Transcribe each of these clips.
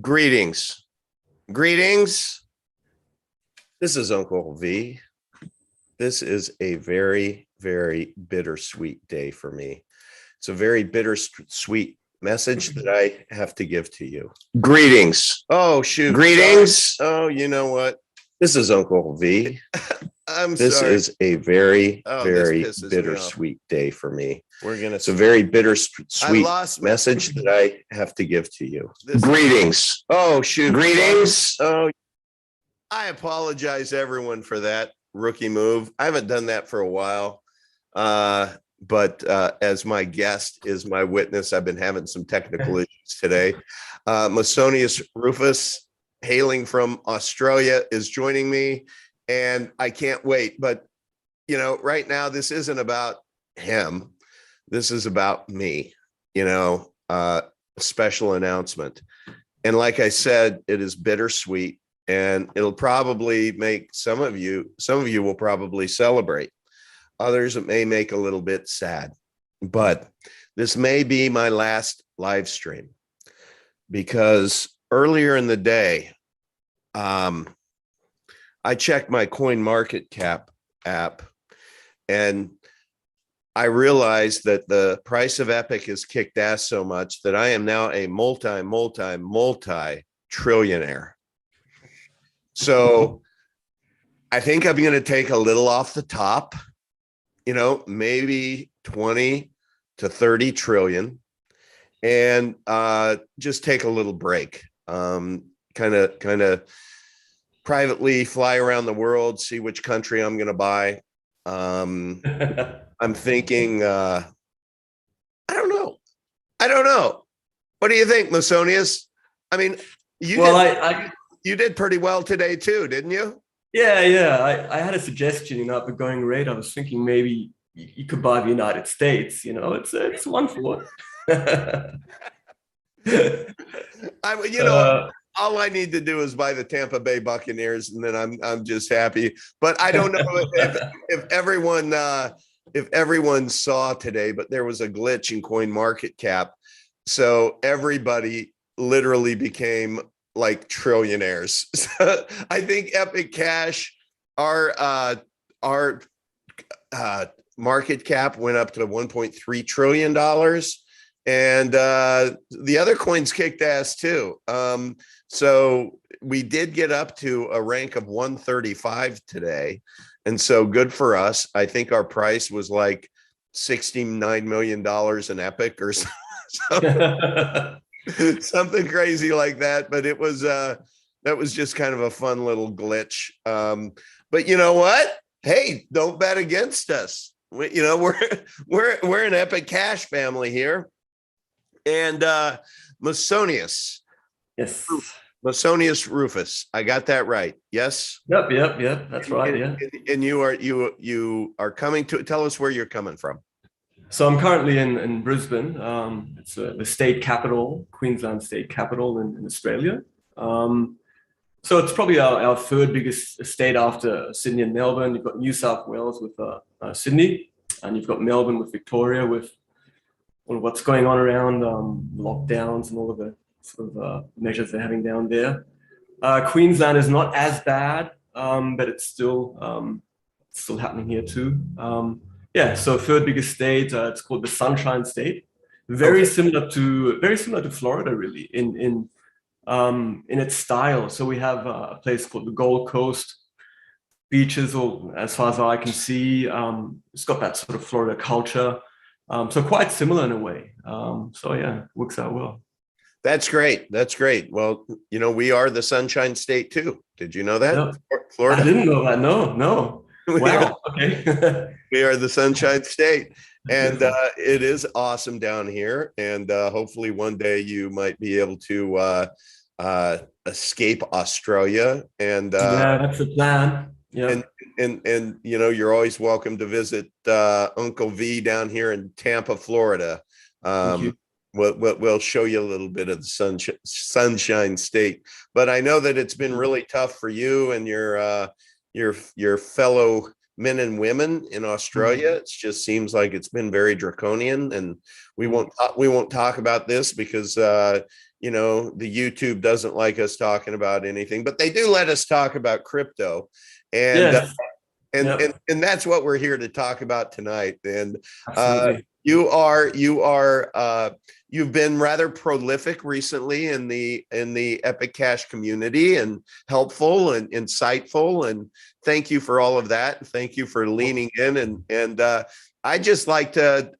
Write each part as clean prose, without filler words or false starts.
Greetings. Greetings. This is Uncle V. This is a very, very bittersweet day for me. It's a very bittersweet message that I have to give to you. Greetings. Oh, shoot. Greetings. Oh, you know what? This is Uncle V. This is a very, very bittersweet day for me. It's a very bittersweet message that I have to give to you. Greetings. Oh, shoot. Greetings. Oh, I apologize, everyone, for that rookie move. I haven't done that for a while. But as my guest is my witness, I've been having some technical issues today. Musonius Rufus, hailing from Australia, is joining me. And I can't wait. But, you know, right now, this isn't about him. This is about me, a special announcement. And like I said, it is bittersweet, and it'll probably make some of you will probably celebrate. Others, it may make a little bit sad. But this may be my last live stream, because earlier in the day, I checked my CoinMarketCap app, and I realized that the price of Epic has kicked ass so much that I am now a multi-trillionaire. So I think I'm going to take a little off the top, maybe 20 to 30 trillion, and just take a little break. Kind of privately fly around the world, see which country I'm going to buy. I'm thinking, I don't know. What do you think, Musonius? I mean, you did pretty well today too, didn't you? Yeah. I had a suggestion, at the going rate. I was thinking maybe you could buy the United States. It's one for one. All I need to do is buy the Tampa Bay Buccaneers, and then I'm just happy. But I don't know if everyone saw today, but there was a glitch in CoinMarketCap, so everybody literally became like trillionaires. So I think Epic Cash, our market cap went up to $1.3 trillion. And the other coins kicked ass too. So we did get up to a rank of 135 today. And so good for us. I think our price was like $69 million in Epic or something crazy like that. But it was that was just kind of a fun little glitch. But you know what? Hey, don't bet against us. We're an Epic Cash family here. And Musonius. Yes. Musonius Rufus. I got that right. Yes. Yep. That's right. Yeah. And you are coming to tell us where you're coming from. So I'm currently in Brisbane. It's the state capital, Queensland state capital in Australia. So it's probably our third biggest state after Sydney and Melbourne. You've got New South Wales with Sydney, and you've got Melbourne with Victoria, with all of what's going on around lockdowns and all of the sort of measures they're having down there. Queensland is not as bad, but it's still happening here too. So third biggest state. It's called the Sunshine State. Very similar to Florida, really, in its style. So we have a place called the Gold Coast beaches, or as far as I can see, it's got that sort of Florida culture. So quite similar in a way. Works out well. That's great. Well, we are the Sunshine State too. Did you know that? No, Florida. I didn't know that. No. Wow. Okay. We are the Sunshine State, and it is awesome down here. And hopefully one day you might be able to escape Australia. And that's the plan. Yeah. And you're always welcome to visit Uncle V down here in Tampa, Florida. We'll show you a little bit of the Sunshine State. But I know that it's been really tough for you and your fellow men and women in Australia. It just seems like it's been very draconian, and we won't talk about this because the YouTube doesn't like us talking about anything, but they do let us talk about crypto. And Yes. and that's what we're here to talk about tonight. And Absolutely. you've been rather prolific recently in the Epic Cash community, and helpful and insightful. And thank you for all of that. Thank you for leaning in. And I just like to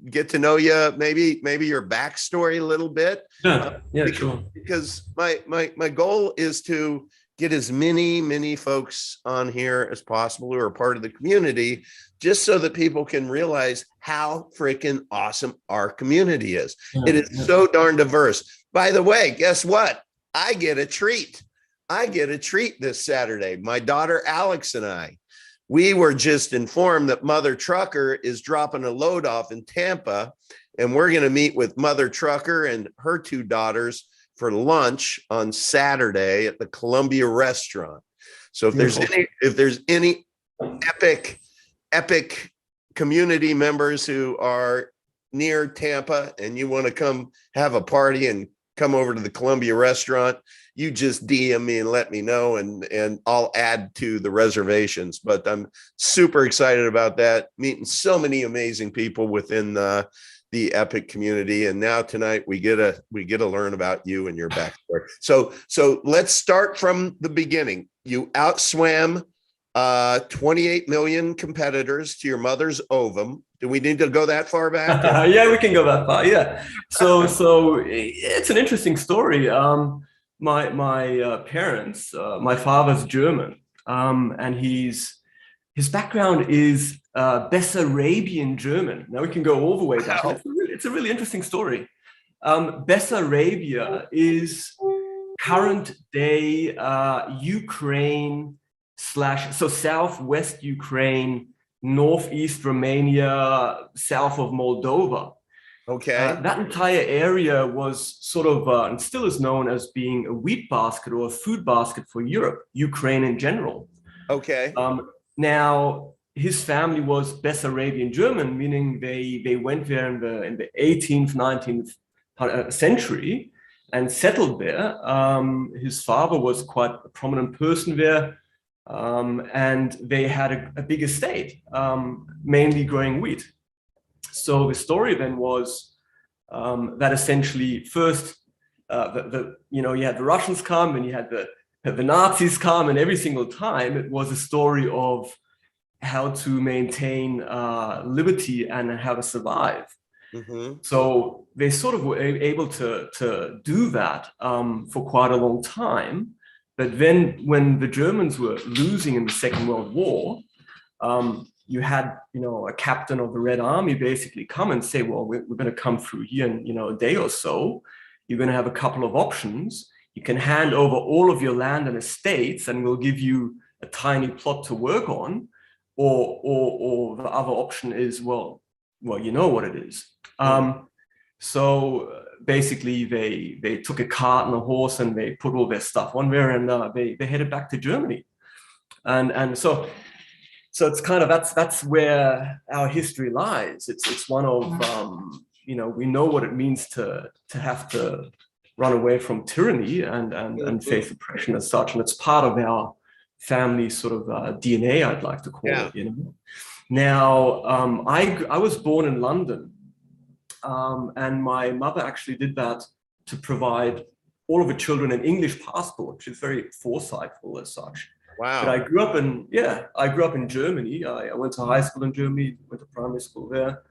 get to know you, maybe your backstory a little bit. Because my goal is to get as many folks on here as possible who are part of the community, just so that people can realize how freaking awesome our community is. It is so darn diverse. By the way, guess what? I get a treat. This Saturday. My daughter Alex and we were just informed that Mother Trucker is dropping a load off in Tampa, and we're going to meet with Mother Trucker and her two daughters for lunch on Saturday at the Columbia restaurant. So if there's any epic community members who are near Tampa and you want to come have a party and come over to the Columbia restaurant, you just DM me and let me know, and I'll add to the reservations. But I'm super excited about that, meeting so many amazing people within the Epic community. And now tonight we get to learn about you and your backstory. So let's start from the beginning. You outswam 28 million competitors to your mother's ovum. Do we need to go that far back? Yeah, we can go that far. Yeah. So it's an interesting story. My parents, my father's German, and his background is Bessarabian German. Now we can go all the way back. Wow. It's a really interesting story. Bessarabia is current day Ukraine / so southwest Ukraine, northeast Romania, south of Moldova. Okay. That entire area was sort of, and still is known as being a wheat basket or a food basket for Europe, Ukraine in general. Okay. Now, his family was Bessarabian German, meaning they went there in the 18th, 19th century and settled there. His father was quite a prominent person there, and they had a big estate, mainly growing wheat. So the story then was that essentially first, you had the Russians come, and you had the Nazis come, and every single time it was a story of how to maintain liberty and how to survive. Mm-hmm. So they sort of were able to do that for quite a long time. But then when the Germans were losing in the Second World War, you had, a captain of the Red Army basically come and say, well, we're going to come through here in, a day or so. You're going to have a couple of options. You can hand over all of your land and estates, and we'll give you a tiny plot to work on. Or the other option is, well, you know what it is. So basically they took a cart and a horse, and they put all their stuff on there, and they headed back to Germany. And so it's kind of, that's where our history lies. It's one of, we know what it means to have to run away from tyranny and face oppression as such. And it's part of our family sort of DNA, I'd like to call it, Now, I was born in London, and my mother actually did that to provide all of the children an English passport, which is very foresightful as such. Wow. But I grew up in Germany. I went to high school in Germany, went to primary school there,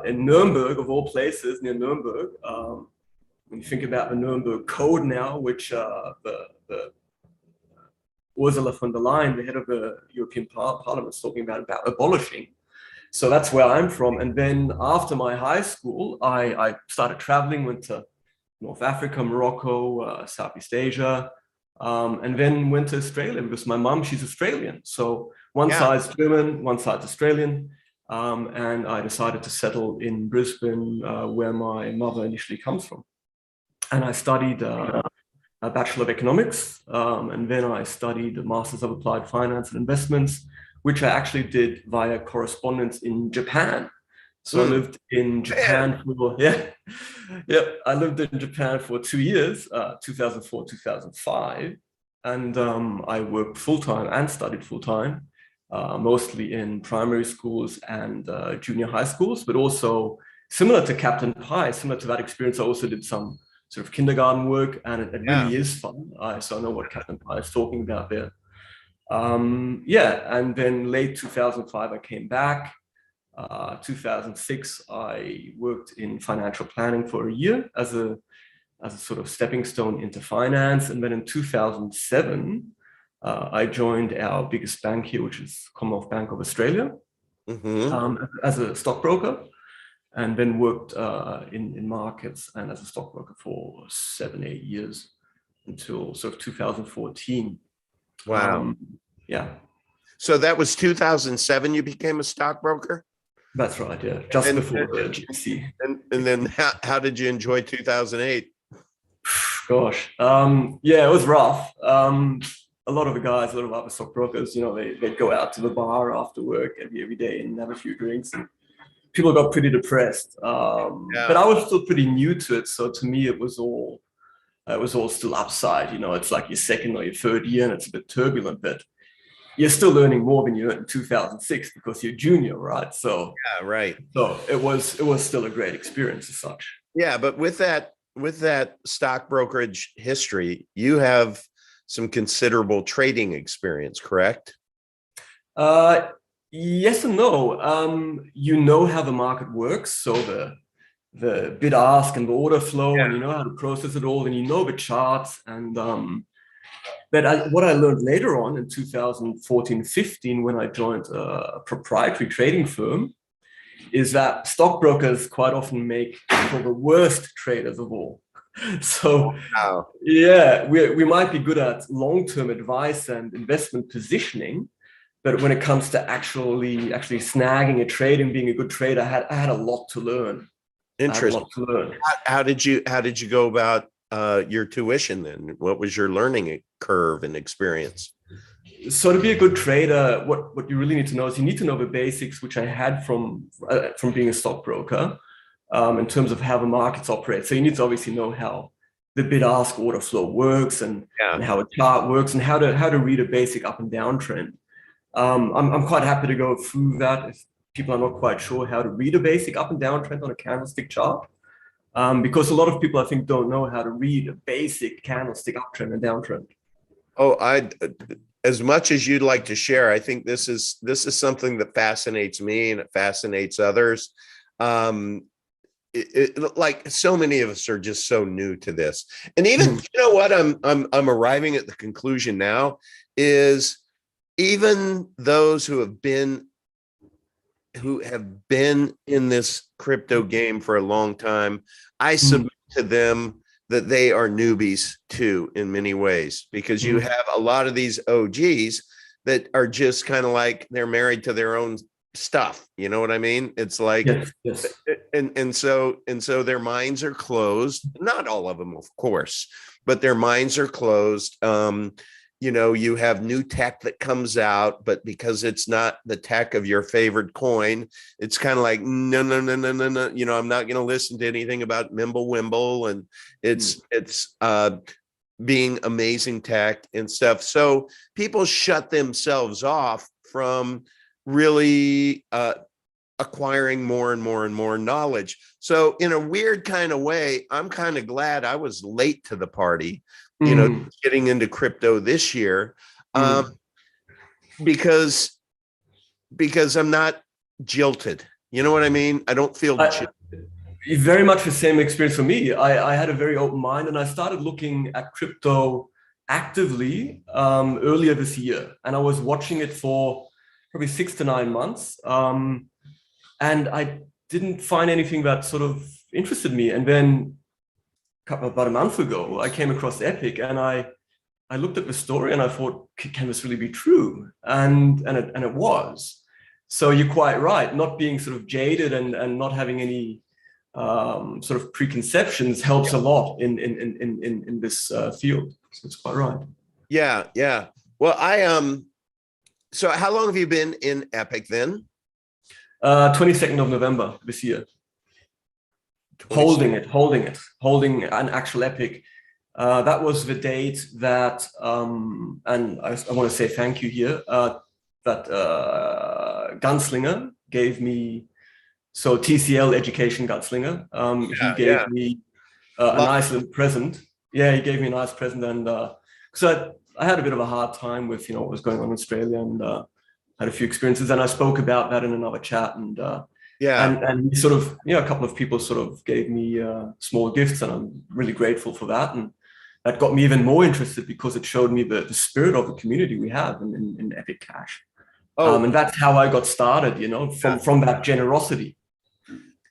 in Nuremberg, of all places, near Nuremberg. When you think about the Nuremberg Code now, which the Ursula von der Leyen, the head of the European Parliament, is talking about abolishing. So that's where I'm from. And then after my high school, I started traveling, went to North Africa, Morocco, Southeast Asia, and then went to Australia because my mom, she's Australian. So one side's German, one side's Australian. And I decided to settle in Brisbane, where my mother initially comes from. And I studied a Bachelor of Economics, and then I studied a Masters of Applied Finance and Investments, which I actually did via correspondence in Japan. So I Hmm. lived in Man. Japan for, yeah, yep. I lived in Japan for 2 years, 2004, 2005. And I worked full time and studied full time, mostly in primary schools and junior high schools, but also similar to Captain Pie, similar to that experience, I also did some sort of kindergarten work, and it Yeah. really is fun. So I know what Captain Pie is talking about there. Yeah, and then late 2005, I came back. 2006, I worked in financial planning for a year as a sort of stepping stone into finance. And then in 2007, I joined our biggest bank here, which is Commonwealth Bank of Australia, Hmm. as a stockbroker, and then worked in markets and as a stockbroker for 7, 8 years until sort of 2014. Wow. Um, yeah, So that was 2007. You became a stockbroker, that's right. Yeah, just and before the GFC. and then how did you enjoy 2008? Gosh, yeah, it was rough. A lot of the guys, a lot of other stockbrokers, they'd go out to the bar after work every day and have a few drinks. And people got pretty depressed. But Yeah. I was still pretty new to it, so to me, it was all still upside. It's like your second or your third year, and it's a bit turbulent, but you're still learning more than you learned in 2006 because you're junior, right? Yeah. Right. So it was still a great experience as such. Yeah, but with that stock brokerage history, you have some considerable trading experience, correct? Uh, yes and no. You know how the market works, so the bid ask and the order flow, and you know how to process it all, and you know the charts. And but what I learned later on in 2014-15 when I joined a proprietary trading firm is that stockbrokers quite often make for the worst traders of all. So Wow. yeah, we might be good at long-term advice and investment positioning, but when it comes to actually snagging a trade and being a good trader, I had a lot to learn. I had a Interesting. lot to learn. How did you go about your tuition then? What was your learning curve and experience? So to be a good trader, what you really need to know is you need to know the basics, which I had from being a stockbroker, in terms of how the markets operate. So you need to obviously know how the bid-ask order flow works Yeah. and how a chart works and how to read a basic up and down trend. I'm quite happy to go through that if people are not quite sure how to read a basic up and down trend on a candlestick chart. Because a lot of people, I think, don't know how to read a basic candlestick uptrend and downtrend. Oh, as much as you'd like to share, I think this is something that fascinates me and it fascinates others. Um, like so many of us are just so new to this, and even you know what I'm arriving at the conclusion now is even those who have been in this crypto game for a long time, I Mm, submit to them that they are newbies too in many ways, because you mm. have a lot of these OGs that are just kind of like they're married to their own stuff. You know what I mean? It's like Yes, yes. and so their minds are closed. Not all of them, of course, but their minds are closed. You have new tech that comes out, but because it's not the tech of your favorite coin, it's kind of like no, no, no, no, no, no. I'm not going to listen to anything about Mimble Wimble, and Mm. it's being amazing tech and stuff. So people shut themselves off from really acquiring more and more and more knowledge. So in a weird kind of way, I'm kind of glad I was late to the party, Mm. getting into crypto this year, um, Mm. because I'm not jilted. You know what I mean? I don't feel I, very much the same experience for me. I had a very open mind and I started looking at crypto actively earlier this year. And I was watching it for probably 6 to 9 months. And I didn't find anything that sort of interested me. And then about a month ago, I came across Epic and I looked at the story and I thought, can this really be true? And it was. So you're quite right. Not being sort of jaded and not having any sort of preconceptions helps a lot in this field. So it's quite right. Yeah, yeah. Well, so how long have you been in Epic then? 22nd of November this year. 26. Holding an actual epic. That was the date that, and I want to say thank you here, that Gunslinger gave me, so TCL Education Gunslinger, he gave me a nice little present. Yeah, he gave me a nice present, and because I had a bit of a hard time with what was going on in Australia, and had a few experiences, and I spoke about that in another chat, and and sort of a couple of people sort of gave me small gifts, and I'm really grateful for that, and that got me even more interested because it showed me the spirit of the community we have in Epic Cash. And that's how I got started, from that generosity.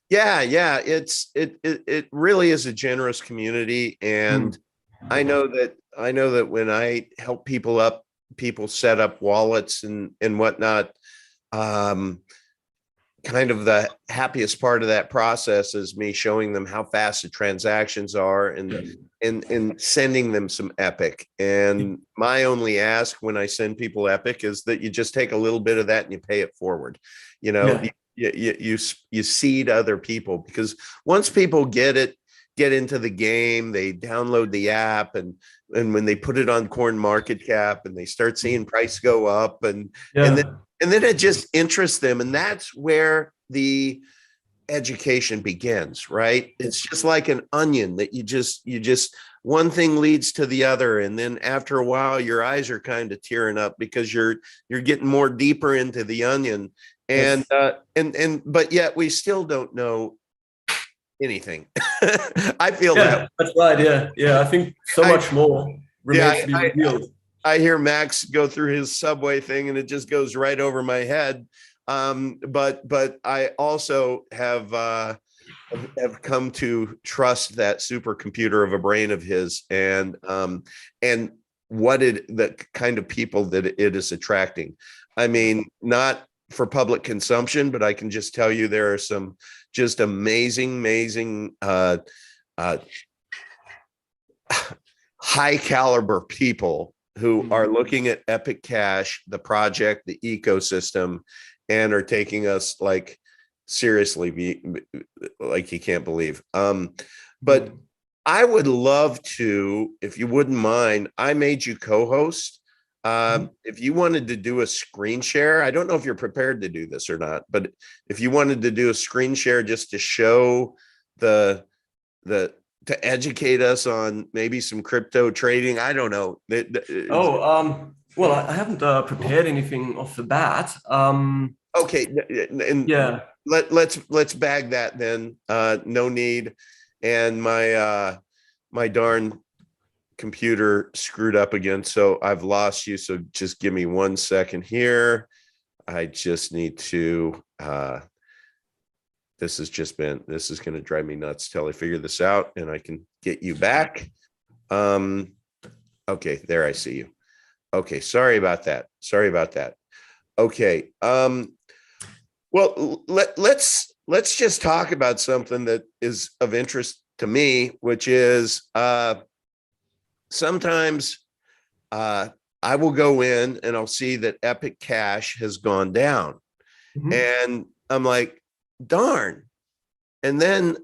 Yeah, it really is a generous community, and I know that when I help people set up wallets and whatnot, kind of the happiest part of that process is me showing them how fast the transactions are and sending them some Epic. And my only ask when I send people Epic is that you just take a little bit of that and you pay it forward. You seed other people, because once people get into the game, they download the app, and when they put it on Coin Market Cap and they start seeing price go up, and then it just interests them, and that's where the education begins, right? It's just like an onion that you just one thing leads to the other, and then after a while your eyes are kind of tearing up because you're getting more deeper into the onion, and but yet we still don't know anything. I feel that. That's right. Yeah. I think so much more remains to be revealed. I hear Max go through his Subway thing and it just goes right over my head. But I also have come to trust that supercomputer of a brain of his, and the kind of people that it is attracting. I mean, not for public consumption, but I can just tell you there are some just amazing high caliber people who are looking at Epic Cash, the project, the ecosystem, and are taking us like seriously, like you can't believe. But I would love to, if you wouldn't mind, I made you co-host. If you wanted to do a screen share, I don't know if you're prepared to do this or not, but if you wanted to do a screen share just to show to educate us on maybe some crypto trading, I don't know. Well, I haven't prepared anything off the bat. Okay, and let's bag that then. No need. And my darn computer screwed up again, so I've lost you. So just give me 1 second here. I just need to. This is going to drive me nuts till I figure this out and I can get you back. Okay, there I see you. Okay, sorry about that. Okay. Well, let's just talk about something that is of interest to me, which is sometimes I will go in and I'll see that Epic Cash has gone down, and I'm like, darn. And then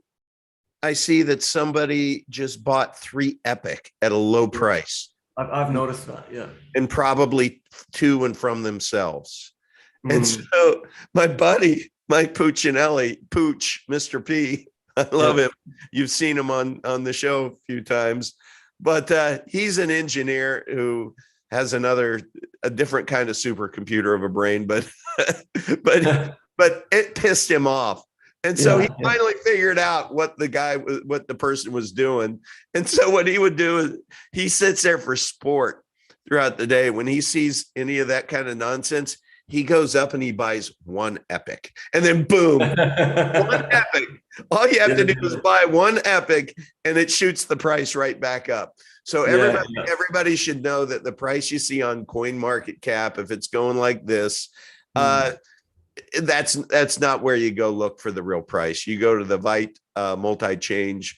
I see that somebody just bought 3 Epic at a low price. I've noticed that, yeah. And probably to and from themselves. And so my buddy, Mike Puccinelli, Pooch, Mr. P, I love him. You've seen him on the show a few times, but he's an engineer who has a different kind of supercomputer of a brain, but it pissed him off. And so he finally figured out what the person was doing. And so what he would do is he sits there for sport throughout the day. When he sees any of that kind of nonsense, he goes up and he buys 1 Epic, and then boom, 1 Epic. All you have to do is buy 1 Epic and it shoots the price right back up. So everybody should know that the price you see on Coin Market Cap, if it's going like this, that's not where you go look for the real price. You go to the Vite multi-exchange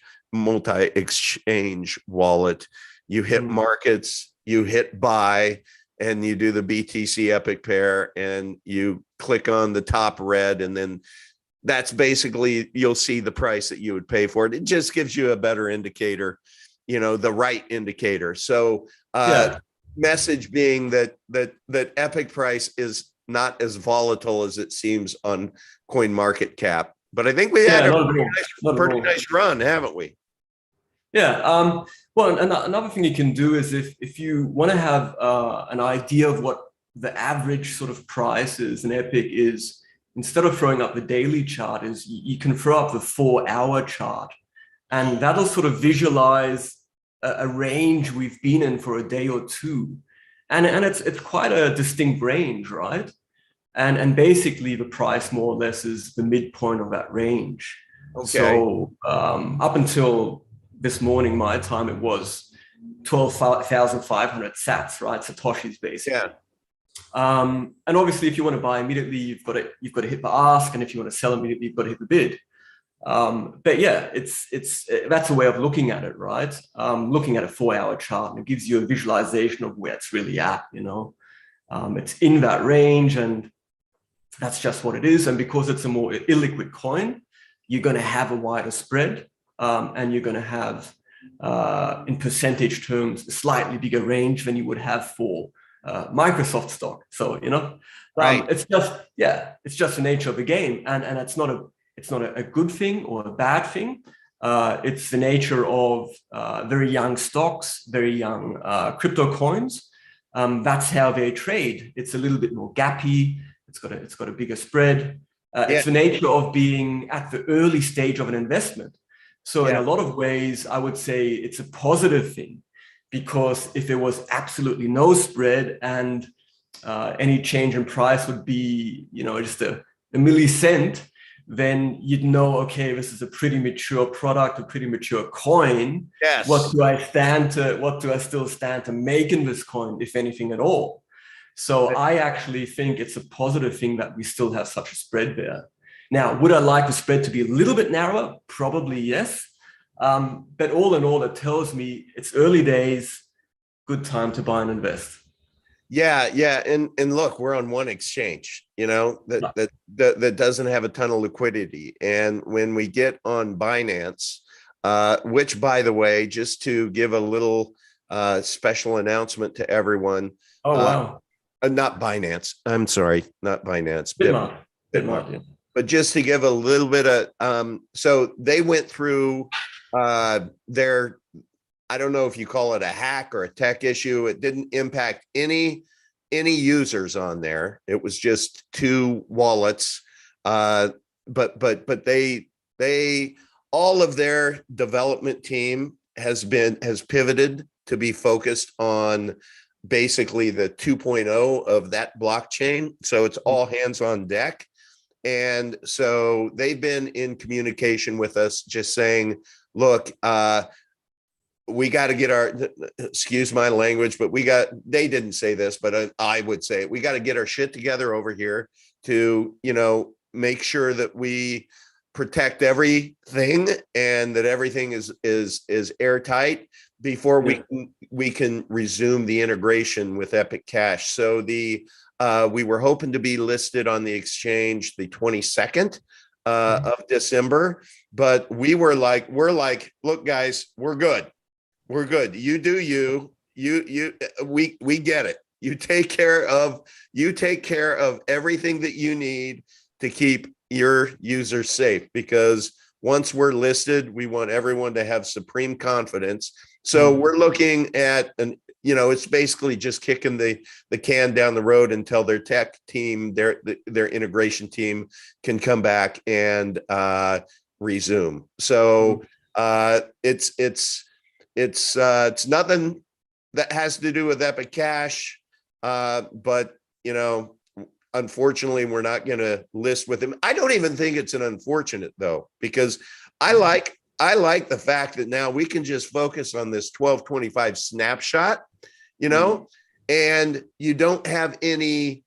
wallet, you hit markets, you hit buy, and you do the BTC Epic pair and you click on the top red, and then that's basically, you'll see the price that you would pay for it. It just gives you a better indicator, the right indicator. So message being that Epic price is not as volatile as it seems on CoinMarketCap. But I think we had a pretty nice run, haven't we? Yeah. Well, another thing you can do is if you want to have an idea of what the average sort of price is, an Epic is, instead of throwing up the daily chart, is you can throw up the 4-hour chart, and that'll sort of visualize a range we've been in for a day or two. And it's quite a distinct range, right? And basically the price more or less is the midpoint of that range. Okay. So up until this morning, my time, it was 12,500 sats, right? Satoshis, basically. Yeah. And obviously, if you want to buy immediately, you've got to hit the ask, and if you want to sell immediately, you've got to hit the bid. But yeah, that's a way of looking at it, right? Looking at a 4-hour chart, and it gives you a visualization of where it's really at. It's in that range, and that's just what it is. And because it's a more illiquid coin, you're going to have a wider spread. And you're going to have, in percentage terms, a slightly bigger range than you would have for Microsoft stock. So, right. It's just the nature of the game, and it's not a good thing or a bad thing. It's the nature of very young stocks, very young crypto coins. That's how they trade. It's a little bit more gappy. It's got a bigger spread. It's the nature of being at the early stage of an investment. So in a lot of ways, I would say it's a positive thing, because if there was absolutely no spread and any change in price would be, just a millicent, then you'd know, okay, this is a pretty mature product, a pretty mature coin. Yes. What do I still stand to make in this coin, if anything at all? So I actually think it's a positive thing that we still have such a spread there. Now, would I like the spread to be a little bit narrower? Probably yes. But all in all, it tells me it's early days, good time to buy and invest. Yeah. And look, we're on one exchange, that doesn't have a ton of liquidity. And when we get on Binance, which, by the way, just to give a little special announcement to everyone. Oh, wow. Not Binance. I'm sorry, not Binance. Bitmart. Yeah. But just to give a little bit of, so they went through their, I don't know if you call it a hack or a tech issue. It didn't impact any users on there. It was just 2 wallets. But they all of their development team has pivoted to be focused on basically the 2.0 of that blockchain. So it's all hands on deck. And so they've been in communication with us, just saying, look, we got to get our, excuse my language, but they didn't say this, but I would say it. We got to get our shit together over here to, make sure that we protect everything and that everything is airtight before we can resume the integration with Epic Cash. So we were hoping to be listed on the exchange the 22nd of December, but we're like, look, guys, we're good. You do you. We get it. You take care of everything that you need to keep your users safe, because once we're listed, we want everyone to have supreme confidence. So we're looking at it's basically just kicking the can down the road until their tech team, their integration team can come back and resume. So it's nothing that has to do with Epic Cash, but unfortunately, we're not going to list with him. I don't even think it's an unfortunate, though, because I like the fact that now we can just focus on this 1225 snapshot, and you don't have any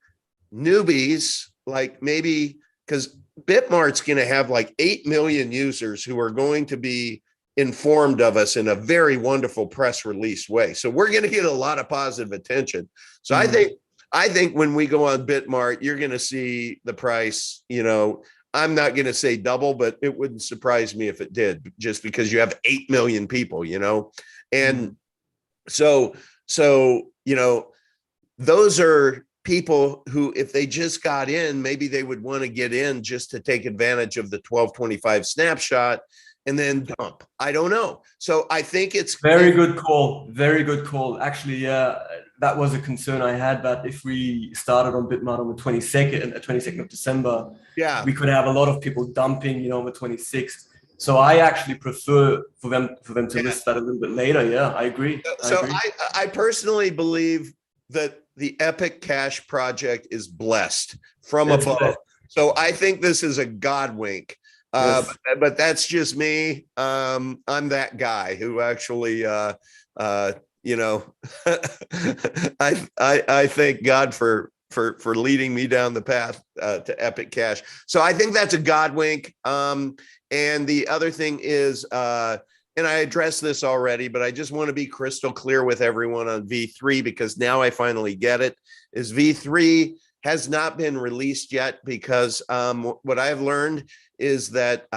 newbies, like maybe because Bitmart's going to have like 8 million users who are going to be informed of us in a very wonderful press release way. So we're going to get a lot of positive attention. So I think when we go on Bitmart, you're going to see the price, I'm not going to say double, but it wouldn't surprise me if it did, just because you have 8 million people, and so, those are people who, if they just got in, maybe they would want to get in just to take advantage of the 1225 snapshot and then dump. I don't know. So I think it's very good call. Very good call. Actually, that was a concern I had, that if we started on Bitmart on the 22nd of December, we could have a lot of people dumping, on the 26th. So I actually prefer for them to list that a little bit later. Yeah, I agree. I personally believe that the Epic Cash project is blessed from above. Blessed. So I think this is a God wink. Yes. But that's just me. I'm that guy who actually, I thank God for leading me down the path to Epic Cash. So I think that's a God wink. And the other thing is, and I addressed this already, but I just want to be crystal clear with everyone on V3, because now I finally get it, is V3 has not been released yet, because what I've learned is that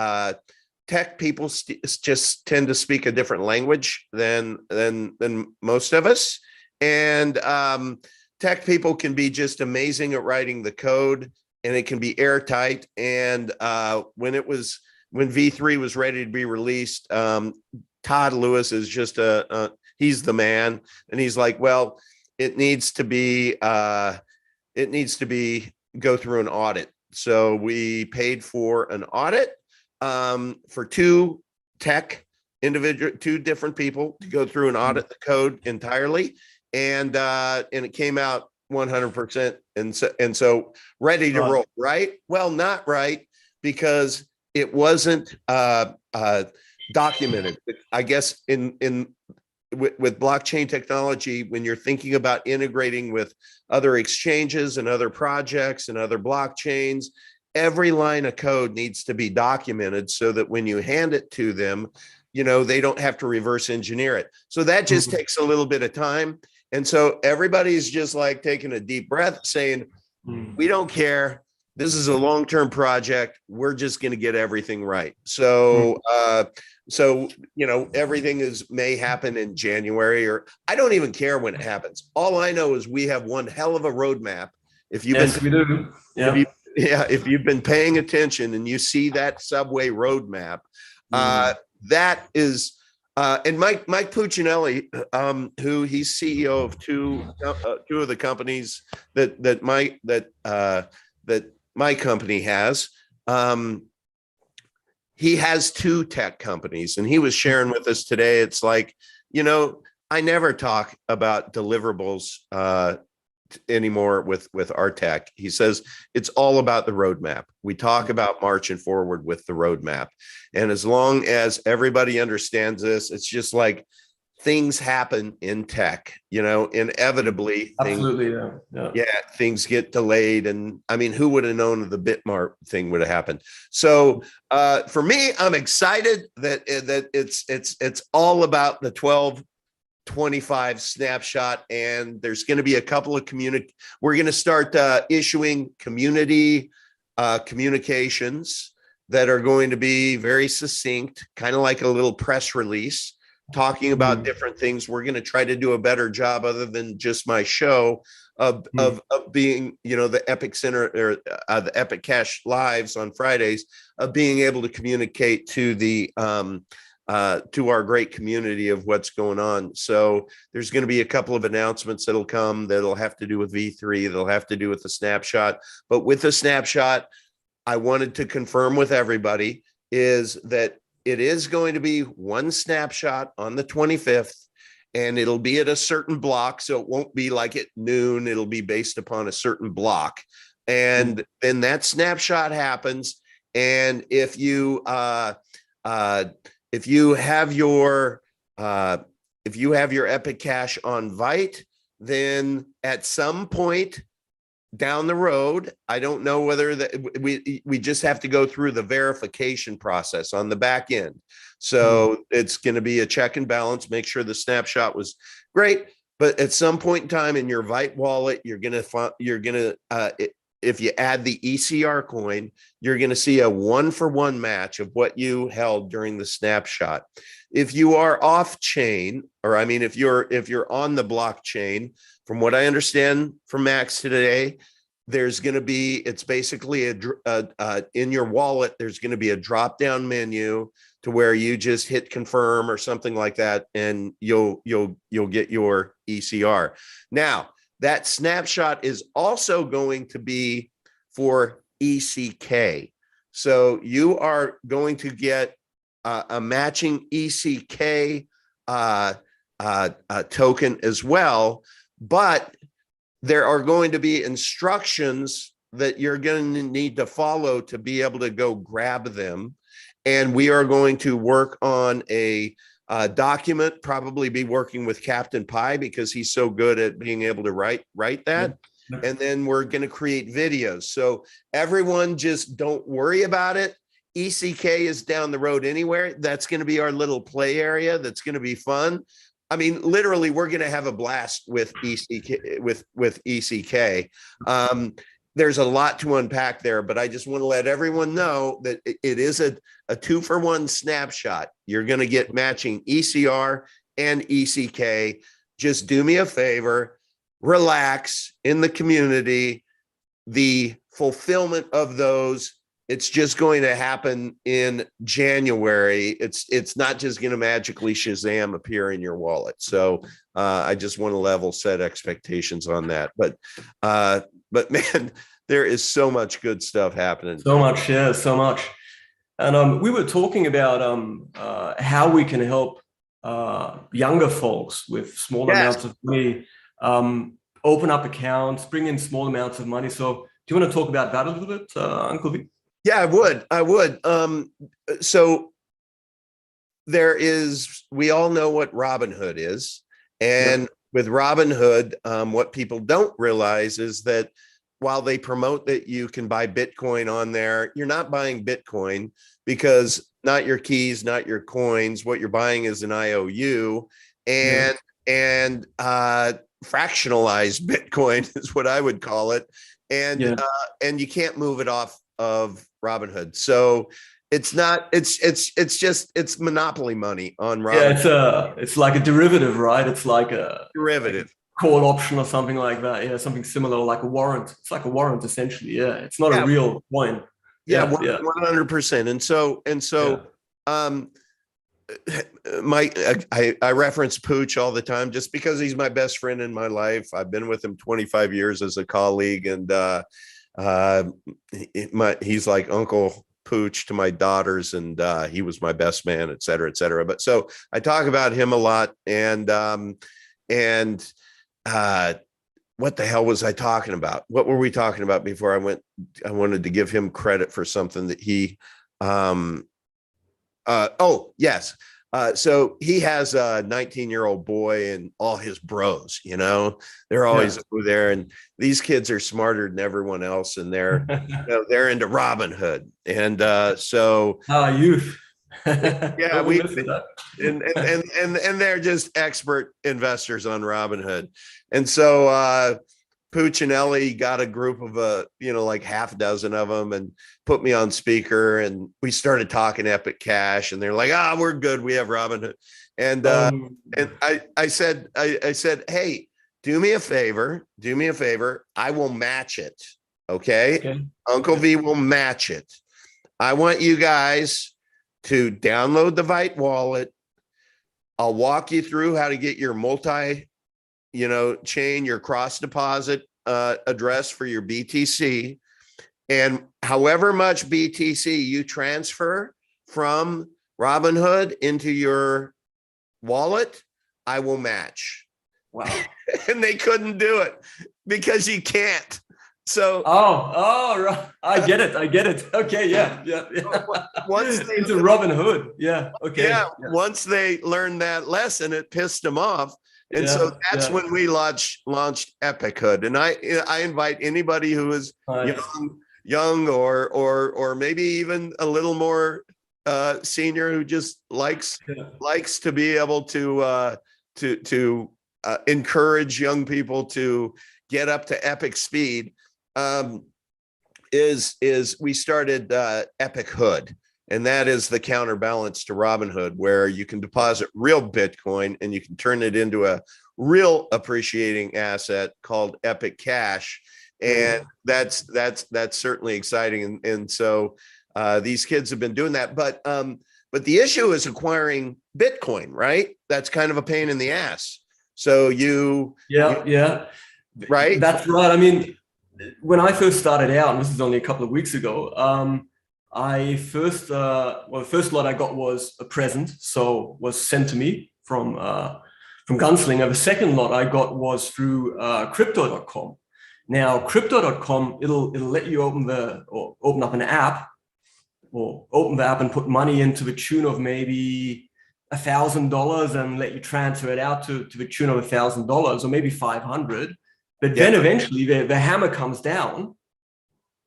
tech people just tend to speak a different language than most of us. And tech people can be just amazing at writing the code, and it can be airtight. And when V3 was ready to be released, Todd Lewis is just he's the man. And he's like, well, it needs to be go through an audit. So we paid for an audit for two different people to go through and audit the code entirely. And it came out 100%. And so ready to roll, right? Well, not right, because it wasn't documented. I guess with blockchain technology, when you're thinking about integrating with other exchanges and other projects and other blockchains, every line of code needs to be documented so that when you hand it to them, they don't have to reverse engineer it. So that just takes a little bit of time. And so everybody's just like taking a deep breath, saying, we don't care. This is a long-term project. We're just going to get everything right. So, everything may happen in January, or I don't even care when it happens. All I know is we have one hell of a roadmap. If you've been paying attention and you see that subway roadmap, that is, and Mike Puccinelli, who he's CEO of two of the companies that my company has. He has two tech companies, and he was sharing with us today. It's like, I never talk about deliverables anymore with our tech. He says it's all about the roadmap. We talk about marching forward with the roadmap. And as long as everybody understands this, it's just like things happen in tech, inevitably. Absolutely. Things get delayed. And I mean, who would have known the Bitmart thing would have happened? So for me, I'm excited that it's all about the 1225 snapshot. And there's going to be a couple of we're going to start issuing community communications that are going to be very succinct, kind of like a little press release, talking about different things. We're going to try to do a better job, other than just my show, of being, the Epicentral or the Epic Cash lives on Fridays, of being able to communicate to the to our great community of what's going on. So there's going to be a couple of announcements that'll come that'll have to do with V3. They'll have to do with the snapshot. But with the snapshot, I wanted to confirm with everybody is that it is going to be one snapshot on the 25th, and it'll be at a certain block. So it won't be like at noon. It'll be based upon a certain block. And then that snapshot happens. And if you have your Epic Cash on Vite, then at some point down the road, I don't know whether that we just have to go through the verification process on the back end. So it's going to be a check and balance, make sure the snapshot was great. But at some point in time in your Vite wallet, you're going to if you add the ECR coin, you're going to see a 1-for-1 match of what you held during the snapshot. If you are off chain, or I mean, if you're on the blockchain, from what I understand from Max today, there's going to be, it's basically in your wallet, there's going to be a drop down menu to where you just hit confirm or something like that, and you'll get your ECR. Now, that snapshot is also going to be for ECK. So you are going to get a matching ECK token as well, but there are going to be instructions that you're going to need to follow to be able to go grab them. And we are going to work on a document, probably be working with Captain Pi because he's so good at being able to write that. Yeah. And then we're going to create videos. So everyone just don't worry about it. ECK is down the road anywhere. That's going to be our little play area. That's going to be fun. I mean, literally, we're going to have a blast with ECK. With ECK. There's a lot to unpack there, but I just want to let everyone know that it is a 2-for-1 snapshot. You're going to get matching ECR and ECK. Just do me a favor, relax in the community. The fulfillment of those, it's just going to happen in January. It's not just going to magically Shazam appear in your wallet. So I just want to level set expectations on that. But man, there is so much good stuff happening. So much, yeah, so much. And we were talking about how we can help younger folks with small amounts of money open up accounts, bring in small amounts of money. So do you want to talk about that a little bit, Uncle V? Yeah, I would. So we all know what Robinhood is. And with Robinhood, what people don't realize is that while they promote that you can buy Bitcoin on there, you're not buying Bitcoin, because not your keys, not your coins. What you're buying is an IOU, and fractionalized Bitcoin is what I would call it. And you can't move it off of Robinhood. So it's monopoly money on Robinhood. Yeah, it's like a derivative, right? It's like a derivative. Like call option or something like that. Yeah, something similar, like a warrant. It's like a warrant essentially. Yeah, it's not a real coin. Yeah, 100%. And so I reference Pooch all the time just because he's my best friend in my life. I've been with him 25 years as a colleague, and he's like Uncle Pooch to my daughters, and he was my best man, et cetera, et cetera. But so I talk about him a lot, and what the hell was I talking about? What were we talking about before I wanted to give him credit for something that he, yes. So he has a 19-year-old boy and all his bros, they're always over there, and these kids are smarter than everyone else, and they're they're into Robinhood, and youth. Yeah, and they're just expert investors on Robinhood. And so Pooch and Ellie got a group of like half a dozen of them and put me on speaker, and we started talking Epic Cash, and they're like, we're good, we have Robinhood. And I said, hey, do me a favor, I will match it. Okay. Uncle V will match it. I want you guys to download the Vite wallet. I'll walk you through how to get your chain, your cross deposit address for your BTC, and however much BTC you transfer from Robinhood into your wallet, I will match. Wow. And they couldn't do it because you can't. So right. I get it. Okay, yeah. Once they into Robinhood, yeah. Okay. Yeah, once they learned that lesson, it pissed them off. And so that's yeah. when we launched Epichood. And I invite anybody who is Nice. young or maybe even a little more senior who just likes to be able to encourage young people to get up to epic speed. Is we started Epichood. And that is the counterbalance to Robinhood, where you can deposit real Bitcoin and you can turn it into a real appreciating asset called Epic Cash. And that's certainly exciting. And so these kids have been doing that. But the issue is acquiring Bitcoin, right? That's kind of a pain in the ass. So right? That's right. I mean, when I first started out, and this is only a couple of weeks ago, the first lot I got was a present, so was sent to me from Gunslinger. The second lot I got was through crypto.com. Now, crypto.com, it'll let you open up an app, or open the app and put money into the tune of maybe $1,000 and let you transfer it out to the tune of $1,000 or maybe 500. But then eventually the hammer comes down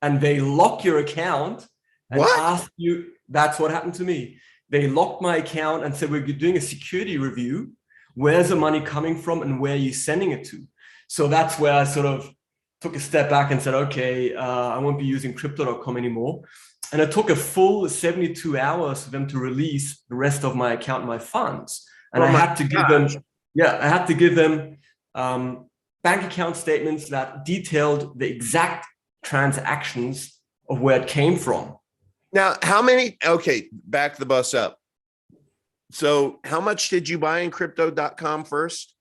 and they lock your account and ask you. That's what happened to me. They locked my account and said, we're doing a security review. Where's the money coming from and where are you sending it to? So that's where I sort of took a step back and said, okay, I won't be using crypto.com anymore. And it took a full 72 hours for them to release the rest of my account and my funds. And I had to give them bank account statements that detailed the exact transactions of where it came from. Now, back the bus up. So how much did you buy in crypto.com first?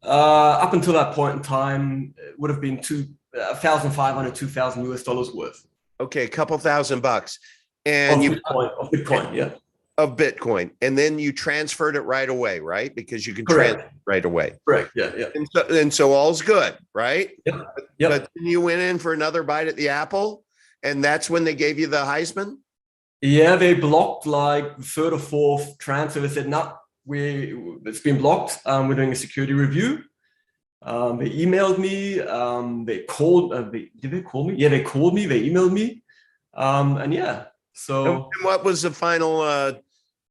Up until that point in time, it would have been $1,500, $2,000 US worth. Okay, a couple $1,000. And of Bitcoin, yeah. Of Bitcoin. And then you transferred it right away, right? Because you can transfer right away. Correct, yeah. And so all's good, right? Yep. But then you went in for another bite at the apple, and that's when they gave you the Heisman? Yeah, they blocked like the third or fourth transfer. They said, no, it's been blocked. We're doing a security review. They emailed me. They called. Did they call me? Yeah, they called me. They emailed me. And yeah. So. And what was the final?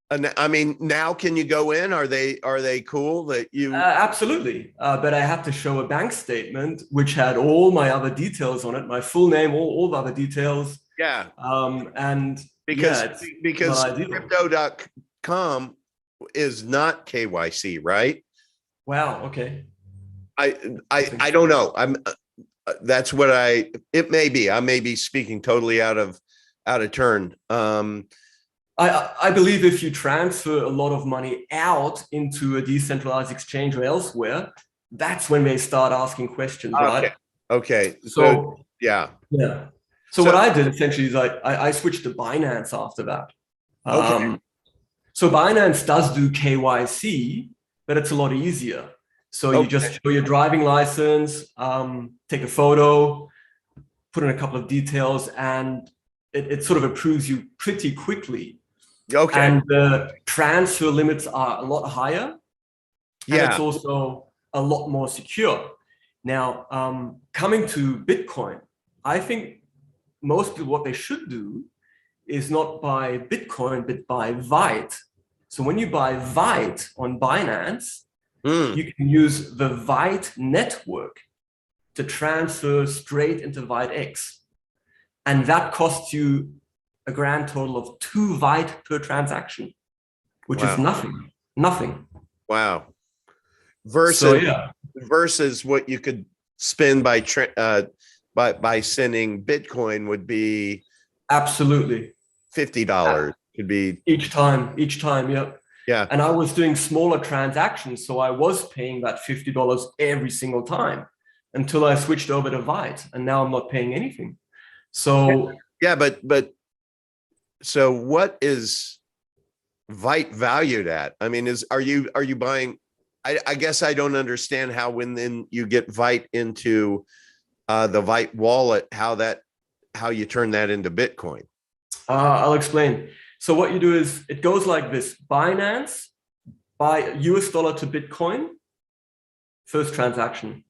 I mean, now can you go in? Are they cool that you? Absolutely. But I had to show a bank statement which had all my other details on it, my full name, all the other details. Yeah. And because crypto.com is not KYC, right? Wow. Okay. I don't know. That's what it may be. I may be speaking totally out of turn. I believe if you transfer a lot of money out into a decentralized exchange or elsewhere, that's when they start asking questions, right? Okay. So yeah. So what I did essentially is I switched to Binance after that. So Binance does do KYC, but it's a lot easier. So you just show your driving license, take a photo, put in a couple of details, and it sort of approves you pretty quickly. Okay. And the transfer limits are a lot higher. Yeah. And it's also a lot more secure. Now, coming to Bitcoin, I think most people, what they should do is not buy Bitcoin, but buy Vite. So when you buy Vite on Binance, you can use the Vite network to transfer straight into ViteX. And that costs you a grand total of 2 Vite per transaction, which is nothing. Wow. Versus what you could spend by sending Bitcoin would be absolutely $50 could be each time. Yep. Yeah. And I was doing smaller transactions, so I was paying that $50 every single time until I switched over to Vite, and now I'm not paying anything. So yeah, but so what is Vite valued at? I mean, are you buying? I guess I don't understand how when then you get Vite into the Vite wallet, how you turn that into Bitcoin. I'll explain. So what you do is it goes like this: Binance buy US dollar to Bitcoin, first transaction.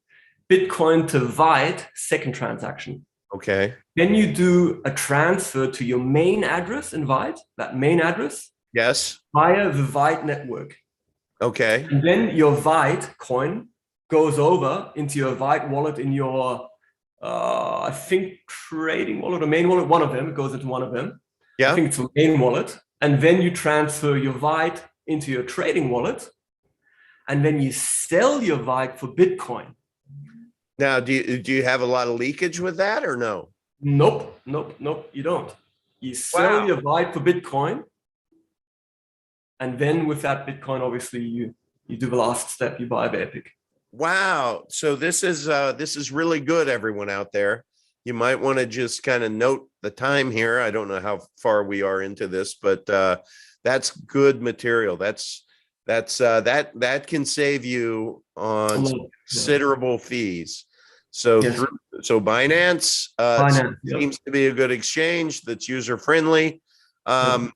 Bitcoin to Vite, second transaction. Okay. Then you do a transfer to your main address in Vite, that main address, Yes. via the Vite network. Okay. And then your Vite coin goes over into your Vite wallet in your, I think, trading wallet or main wallet, one of them. It goes into one of them. Yeah. I think it's a main wallet. And then you transfer your Vite into your trading wallet. And then you sell your Vite for Bitcoin. Now, do you have a lot of leakage with that or no? Nope, you don't. You sell your Vite for Bitcoin. And then with that Bitcoin, obviously, you do the last step, you buy the Epic. Wow. So this is really good, everyone out there. You might want to just kind of note the time here. I don't know how far we are into this, but that's good material. That can save you on considerable fees. So Yes. so Binance, seems to be a good exchange that's user friendly. And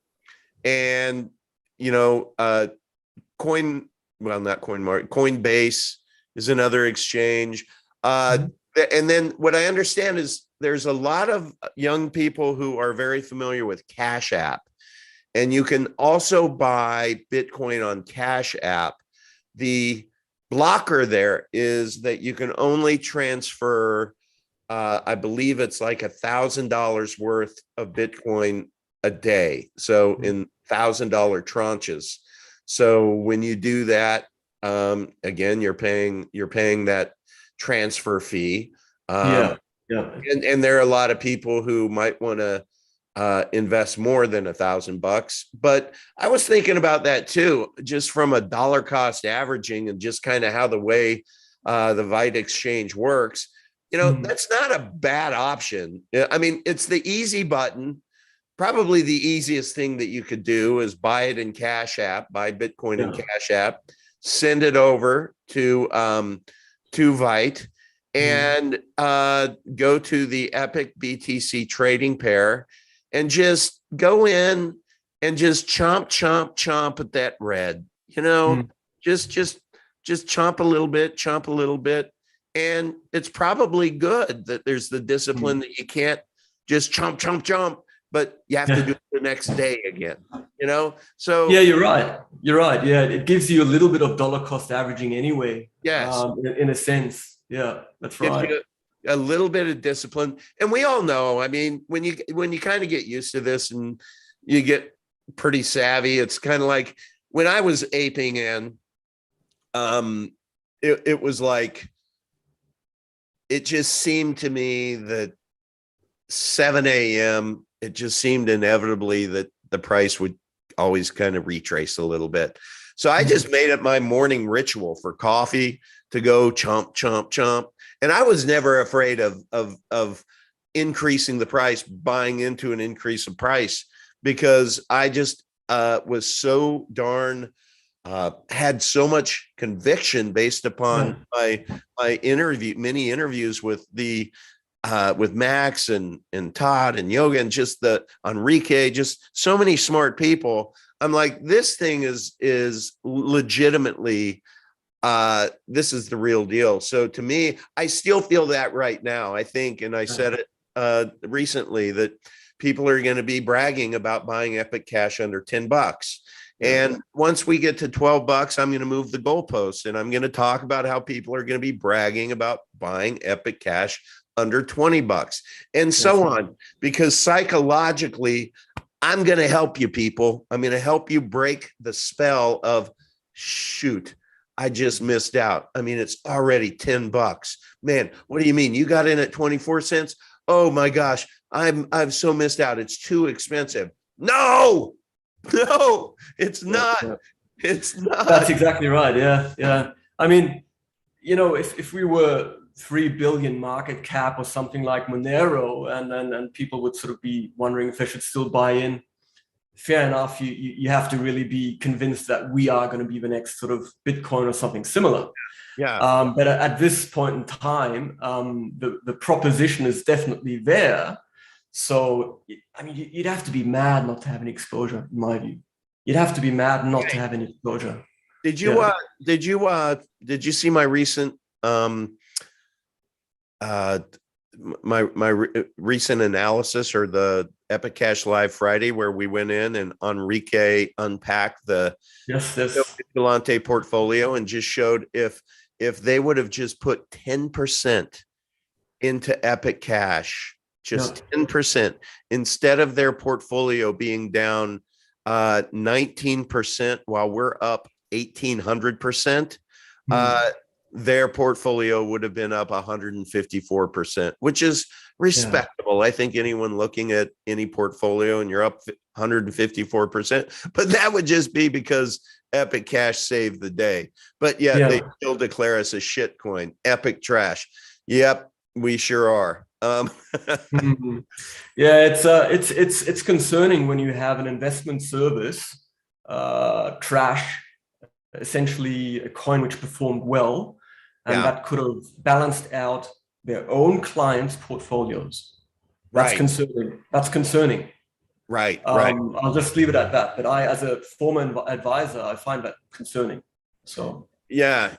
Coinbase is another exchange. And then what I understand is there's a lot of young people who are very familiar with Cash App, and you can also buy Bitcoin on Cash App. The blocker there is that you can only transfer, I believe it's like $1,000 worth of Bitcoin a day. So in $1,000 tranches. So when you do that, again, you're paying that transfer fee. And there are a lot of people who might want to invest more than $1,000. But I was thinking about that too, just from a dollar cost averaging and just kind of how the way the Vite exchange works. That's not a bad option. I mean, it's the easy button. Probably the easiest thing that you could do is buy it in Cash App, buy Bitcoin in Cash App, send it over to Vite, and go to the Epic BTC trading pair and just go in and just chomp at that red. Just chomp a little bit, and it's probably good that there's the discipline that you can't just chomp, but you have to do it the next day again, So yeah, you're right. Yeah, it gives you a little bit of dollar cost averaging anyway. Yes, in a sense. Yeah, that's right. Gives you a little bit of discipline, and we all know. I mean, when you kind of get used to this and you get pretty savvy, it's kind of like when I was aping in. It was like it just seemed to me that 7 a.m. it just seemed inevitably that the price would always kind of retrace a little bit. So I just made it my morning ritual for coffee to go chomp. And I was never afraid of increasing the price, buying into an increase of price, because I just was so darn had so much conviction based upon my many interviews with with Max and Todd and Yoga and just the Enrique, just so many smart people. I'm like, this thing is legitimately, this is the real deal. So to me, I still feel that right now. I think, and I said it recently, that people are going to be bragging about buying Epic Cash under $10. And once we get to $12, I'm going to move the goalposts, and I'm going to talk about how people are going to be bragging about buying Epic Cash under $20 and so on, because psychologically, I'm going to help you people. I'm going to help you break the spell of, shoot, I just missed out. I mean, it's already $10. Man, what do you mean? You got in at 24 cents? Oh my gosh, I've so missed out. It's too expensive. No, it's not. It's not. That's exactly right. Yeah. I mean, if we were 3 billion market cap or something like Monero, and people would sort of be wondering if they should still buy in, fair enough. You have to really be convinced that we are going to be the next sort of Bitcoin or something similar. Yeah. But at this point in time, the proposition is definitely there. So, I mean, you'd have to be mad not to have any exposure, in my view. You'd have to be mad not to have any exposure. Did you Yeah. did you see my recent uh recent analysis, or the Epic Cash Live Friday, where we went in and Enrique unpacked the Yes. Yes. Vigilante portfolio and just showed if they would have just put 10% into Epic Cash, Yeah. just 10%, instead of their portfolio being down 19% while we're up 1,800%, Hmm. their portfolio would have been up 154%, which is Yeah. respectable. I think anyone looking at any portfolio and you're up 154%, but that would just be because Epic Cash saved the day. But yet they Yeah. still declare us a shit coin, epic trash. Yep, we sure are. Mhm. Yeah, it's concerning when you have an investment service trash essentially a coin which performed well and Yeah, that could have balanced out their own clients' portfolios. That's right, concerning. That's concerning. right. I'll just leave it at that. But I, as a former advisor, I find that concerning. So Yeah.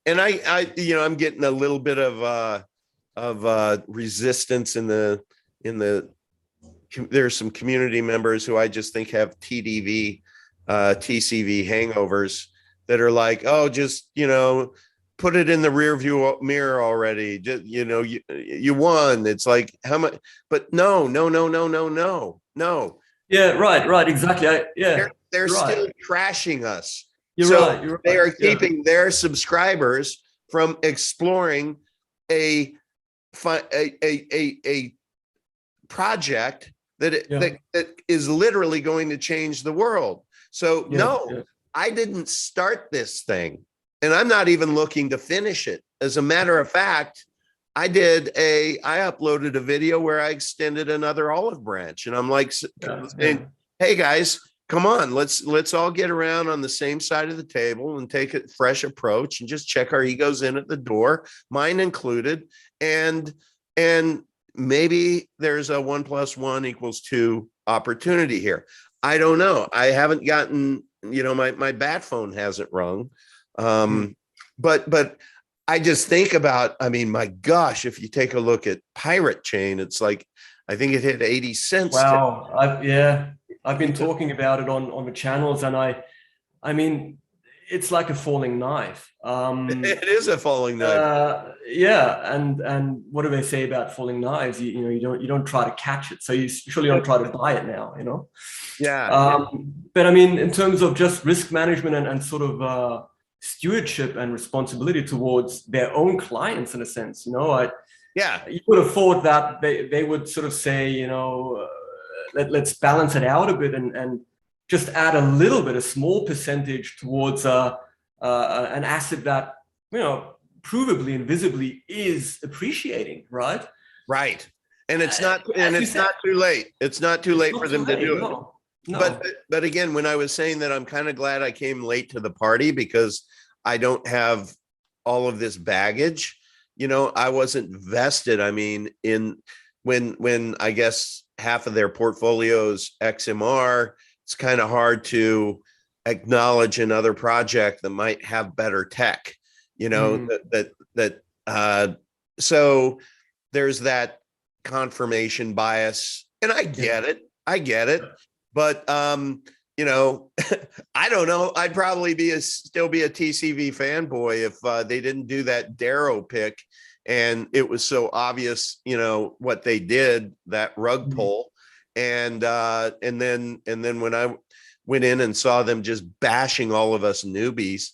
And I'm getting a little bit of resistance in the there's some community members who I just think have TCV hangovers, that are like, oh, just, put it in the rear view mirror already. Just, you won. It's like, how much? But no. yeah, right, exactly. They're You're still right. trashing us. You're So right. You're they right. are Yeah, keeping their subscribers from exploring a a project yeah, that is literally going to change the world. So yeah, no, yeah. I didn't start this thing, and I'm not even looking to finish it. As a matter of fact, I uploaded a video where I extended another olive branch, and I'm like Yeah, saying, yeah. hey guys, come on, let's all get around on the same side of the table and take a fresh approach and just check our egos in at the door, mine included. And maybe there's a 1+1 = 2 opportunity here. I don't know. I haven't gotten, my bat phone hasn't rung. Hmm. But I just think about, I mean, my gosh, if you take a look at Pirate Chain, it's like, I think it hit 80 cents. Wow. I've been talking about it on the channels, and I mean, it's like a falling knife. It is a falling knife. Yeah, and what do they say about falling knives? You don't try to catch it, so you surely don't try to buy it now. Yeah. But I mean, in terms of just risk management and sort of stewardship and responsibility towards their own clients, in a sense, Yeah. you would have thought that they would sort of say, let's balance it out a bit and just add a little bit, a small percentage towards an asset that, provably and visibly is appreciating, right? Right. And As you it's said, not too late. It's not too it's late not for too them to late. do it. No, But no. but again, when I was saying that I'm kind of glad I came late to the party because I don't have all of this baggage, I wasn't vested. I mean, in when I guess half of their portfolios XMR, it's kind of hard to acknowledge another project that might have better tech, Mm, that so there's that confirmation bias, and I yeah. get it. I get it. But you know, I don't know. I'd probably still be a TCV fanboy if they didn't do that Darrow pick, and it was so obvious, what they did, that rug Mm. pull, and then when I went in and saw them just bashing all of us newbies,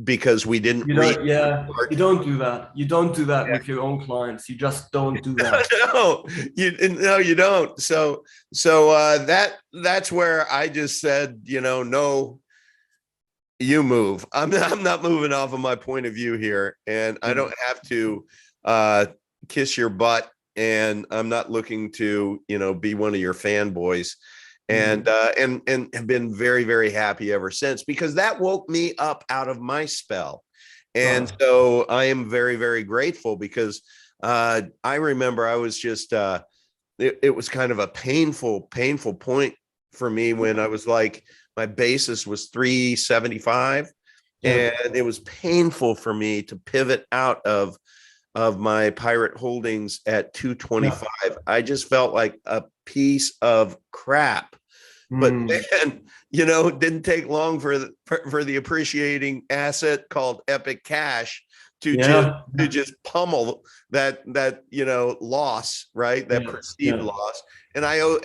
because we didn't You read don't, the yeah, you report. don't do that. You don't do that with your own clients. You just don't do that. No, you don't. So that's where I just said, no, you move. I'm not moving off of my point of view here, and I Yeah. don't have to uh kiss your butt, and I'm not looking to, be one of your fanboys. And Mm. and have been very, very happy ever since, because that woke me up out of my spell. And Right. so I am very, very grateful, because I remember I was just it was kind of a painful point for me when I was like, my basis was 375, Yeah. and it was painful for me to pivot out of my pirate holdings at 225. Yeah. I just felt like a piece of crap. But Mm. then, it didn't take long for the appreciating asset called Epic Cash to just Yeah. to just pummel that loss, right? That Yeah. perceived Yeah. loss. And I owe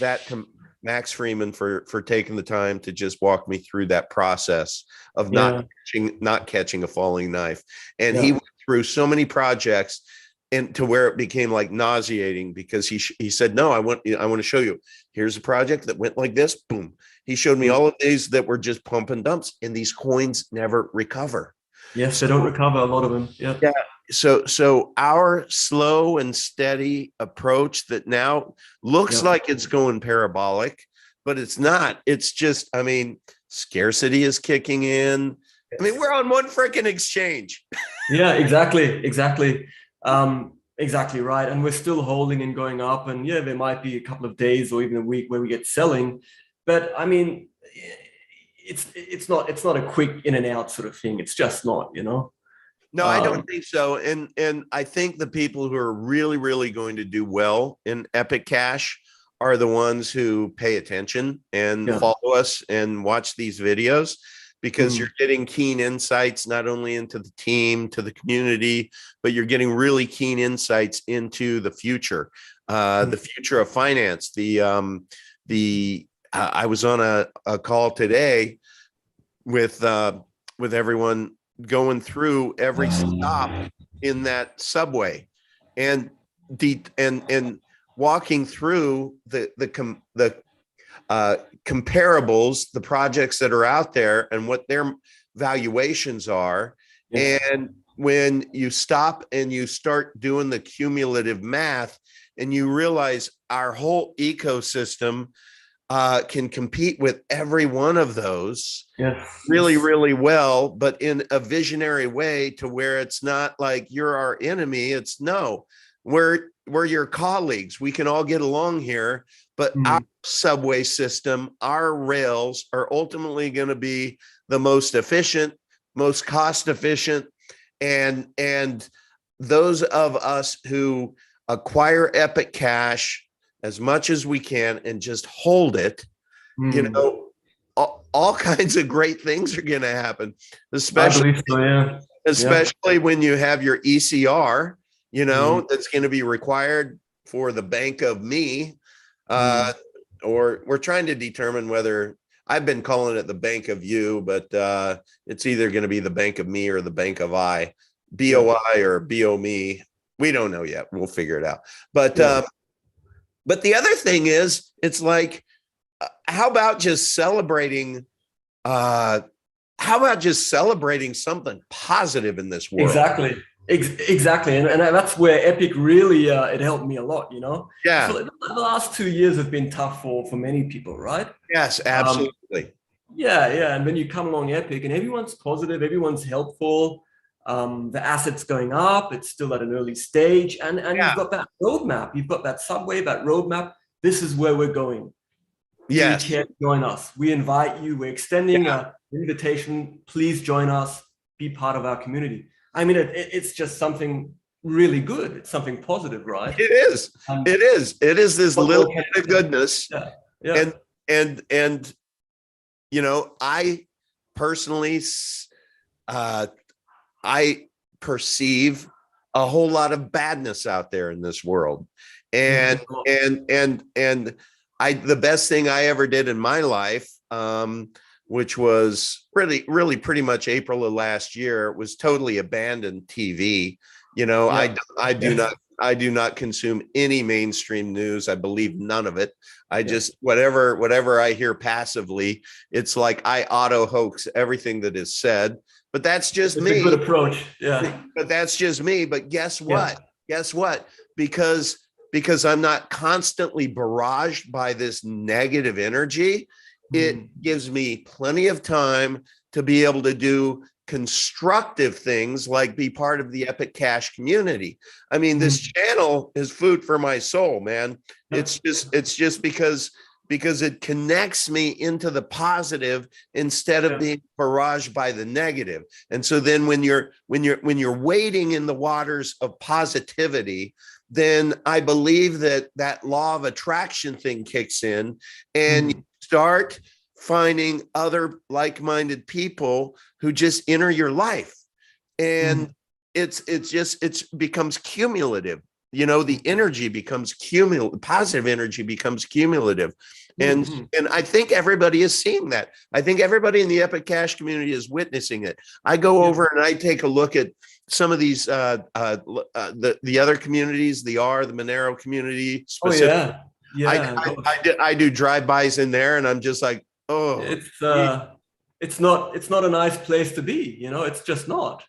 that to Max Freeman for taking the time to just walk me through that process of Yeah. not catching a falling knife. And he Yeah. went through so many projects and to where it became like nauseating, because he said, no, I want to show you. Here's a project that went like this. Boom. He showed me Mm. all of these that were just pump and dumps, and these coins never recover. Yes, they So don't recover, a lot of them. Yeah. yeah. So our slow and steady approach that now looks Yeah. like it's going parabolic, but it's not. It's just, scarcity is kicking in. We're on one freaking exchange. Yeah, exactly. Exactly right. And we're still holding and going up. And yeah, there might be a couple of days or even a week where we get selling. But it's not a quick in and out sort of thing. It's just not. No, I don't think so. And I think the people who are really, really going to do well in Epic Cash are the ones who pay attention and Yeah. follow us and watch these videos, because you're getting keen insights not only into the team, to the community, but you're getting really keen insights into the future of finance. I was on a call today with everyone going through every stop in that subway and walking through the comparables, the projects that are out there and what their valuations are. Yes. And when you stop and you start doing the cumulative math, and you realize our whole ecosystem can compete with every one of those Yes. really, really well, but in a visionary way, to where it's not like you're our enemy. It's no, we're your colleagues. We can all get along here, but our subway system, our rails are ultimately going to be the most efficient, most cost efficient. And those of us who acquire Epic Cash as much as we can and just hold it, all kinds of great things are going to happen, I especially believe so, yeah. especially when you have your ECR, that's going to be required for the bank of me. Or we're trying to determine whether, I've been calling it the bank of you, but it's either going to be the bank of me or the bank of I, BOI or BO me. We don't know yet. We'll figure it out. But the other thing is, it's like, how about just celebrating something positive in this world? Exactly. And that's where Epic really, it helped me a lot, Yeah. So the last 2 years have been tough for many people, right? Yes, absolutely. Yeah. And then you come along Epic and everyone's positive, everyone's helpful. The asset's going up, it's still at an early stage, and you've got that roadmap, you've got that subway, that roadmap. This is where we're going. Yes. Do you care to join us? We invite you. We're extending an invitation. Please join us. Be part of our community. It's just something really good. It's something positive, right? It is. It is this little bit of goodness. Yeah. And I personally, I perceive a whole lot of badness out there in this world. And the best thing I ever did in my life, which was really pretty much April of last year, was totally abandon TV. I do not consume any mainstream news. I believe none of it. I just, whatever I hear passively, it's like I auto hoax everything that is said. But that's just me. It's a good approach. Yeah. But that's just me. But guess what? Guess what? Because I'm not constantly barraged by this negative energy, it gives me plenty of time to be able to do constructive things, like be part of the Epic Cash community. This channel is food for my soul, man. It's just because because it connects me into the positive instead of being barraged by the negative. And so then when you're wading in the waters of positivity, then I believe that law of attraction thing kicks in, and you start finding other like-minded people who just enter your life. And it becomes cumulative. The energy becomes cumulative, positive energy becomes cumulative. And I think everybody is seeing that. I think everybody in the Epic Cash community is witnessing it. I go over and I take a look at some of these the other communities, the Monero community specifically. I do drive-bys in there, and I'm just like, oh, it's not a nice place to be. It's just not.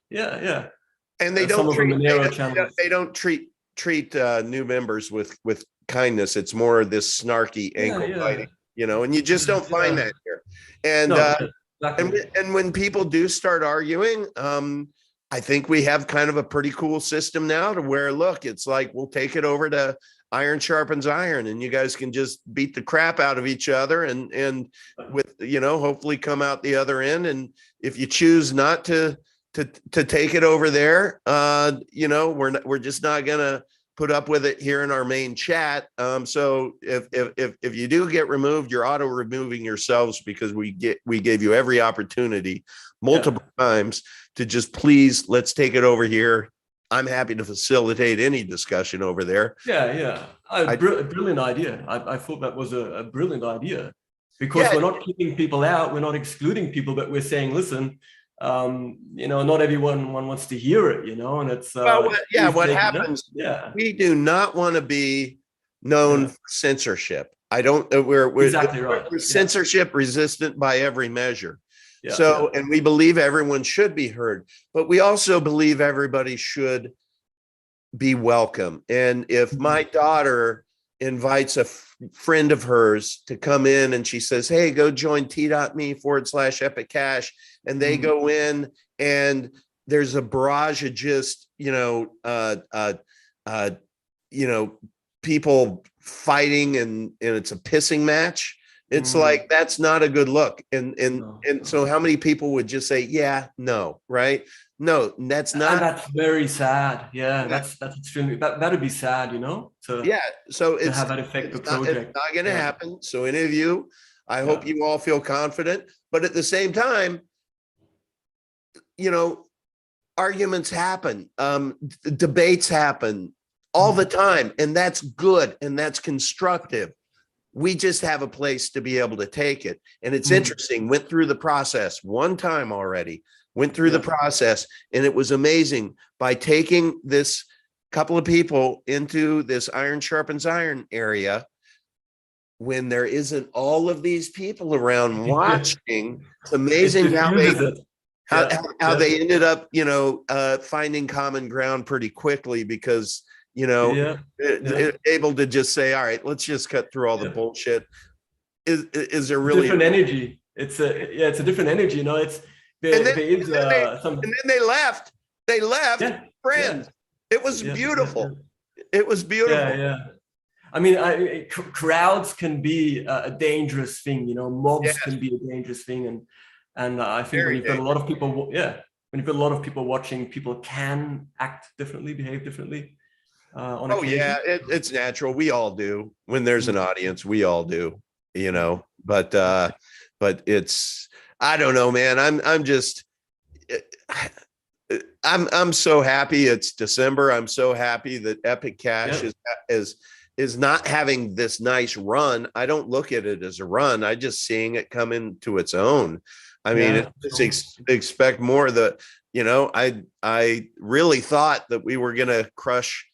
And they don't treat new members with kindness. It's more this snarky ankle biting, and you just don't find that here. And and when people do start arguing, I think we have kind of a pretty cool system now to where, look, it's like, we'll take it over to iron sharpens iron, and you guys can just beat the crap out of each other and with, hopefully come out the other end. And if you choose not to take it over there, we're just not gonna put up with it here in our main chat. So if you do get removed, you're auto removing yourselves, because we gave you every opportunity multiple times to just please, let's take it over here. I'm happy to facilitate any discussion over there. A brilliant idea. I thought that was a brilliant idea, because we're not keeping people out, we're not excluding people, but we're saying, listen, not everyone wants to hear it, and it's what happens. We do not want to be known for censorship. We're exactly right. We're censorship resistant by every measure. And we believe everyone should be heard, but we also believe everybody should be welcome. And if my daughter invites a friend of hers to come in, and she says, hey, go join t.me/epic cash, and they go in, and there's a barrage of just people fighting, and it's a pissing match. It's like, that's not a good look. And so how many people would just say, no, right? No, that's not. And that's very sad. That's extremely, that'd be sad, So it's have that effect of project. It's not going to happen. So any of you, I hope you all feel confident, but at the same time, arguments happen, debates happen all the time, and that's good and that's constructive. We just have a place to be able to take it. And it's interesting, went through the process one time already, the process, and it was amazing. By taking this couple of people into this iron sharpens iron area, when there isn't all of these people around watching, it's amazing how they ended up, finding common ground pretty quickly, because able to just say, all right, let's just cut through all the bullshit. Is there really different energy? It's a different energy, and then they left. Friends. It was beautiful. It was beautiful. I mean, crowds can be a dangerous thing, mobs can be a dangerous thing, and I think when you've got a lot of people, when you've got a lot of people watching, people can act differently, behave differently. It's natural. We all do. When there's an audience, we all do, but it's, I don't know, man. I'm so happy it's December. I'm so happy that Epic Cash is not having this nice run. I don't look at it as a run. I just seeing it come into its own. I mean, expect more. I really thought that we were going to crush.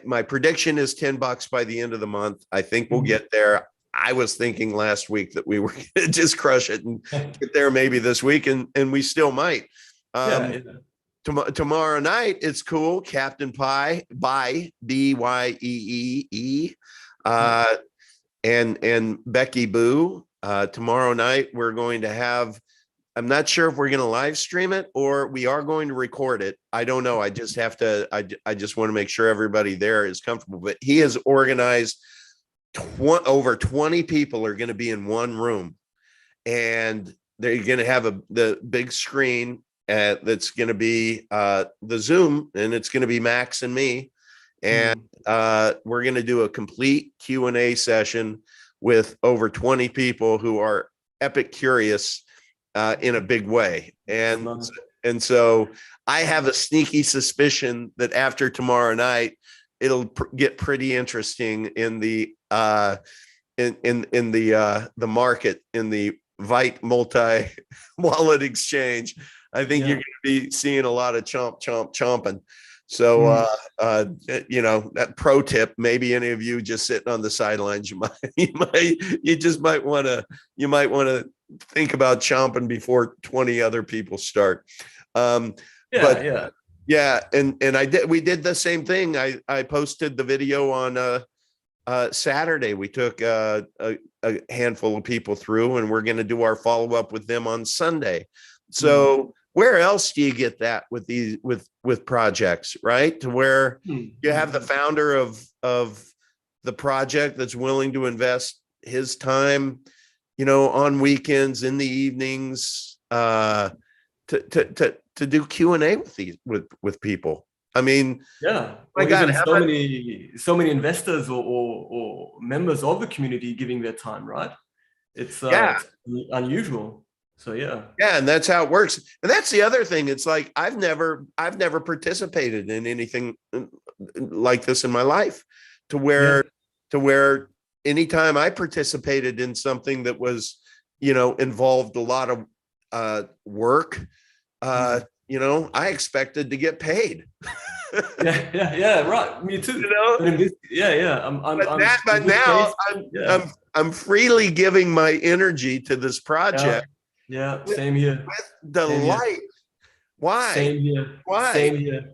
My prediction is $10 by the end of the month. I think we'll get there. I was thinking last week that we were going to just crush it and get there maybe this week, and we still might. Tomorrow night, it's cool. Captain Pie by BYEEE and Becky Boo. Tomorrow night, we're going to have, I'm not sure if we're going to live stream it or we are going to record it. I don't know. I just have to, I just want to make sure everybody there is comfortable. But he has organized over 20 people are going to be in one room, and they're going to have the big screen that's going to be the Zoom, and it's going to be Max and me. And we're going to do a complete Q&A session with over 20 people who are epic curious in a big way. And so I have a sneaky suspicion that after tomorrow night, it'll get pretty interesting in the the market, in the Vite multi-wallet exchange. I think you're going to be seeing a lot of chomping. So, that pro tip, maybe any of you just sitting on the sidelines, you might want to think about chomping before 20 other people start. Yeah. And we did the same thing. I posted the video on Saturday. We took a handful of people through, and we're going to do our follow-up with them on Sunday. So where else do you get that with these with projects, right? To where you have the founder of the project that's willing to invest his time, on weekends, in the evenings, to do Q&A with people. I mean, my God, so many investors or members of the community giving their time, right? It's unusual. So yeah, and that's how it works. And that's the other thing. It's like I've never participated in anything like this in my life, to where anytime I participated in something that was, involved a lot of work, I expected to get paid. Right. Me too. I'm freely giving my energy to this project. Same here. With delight. Why? Same here. Why? Same here.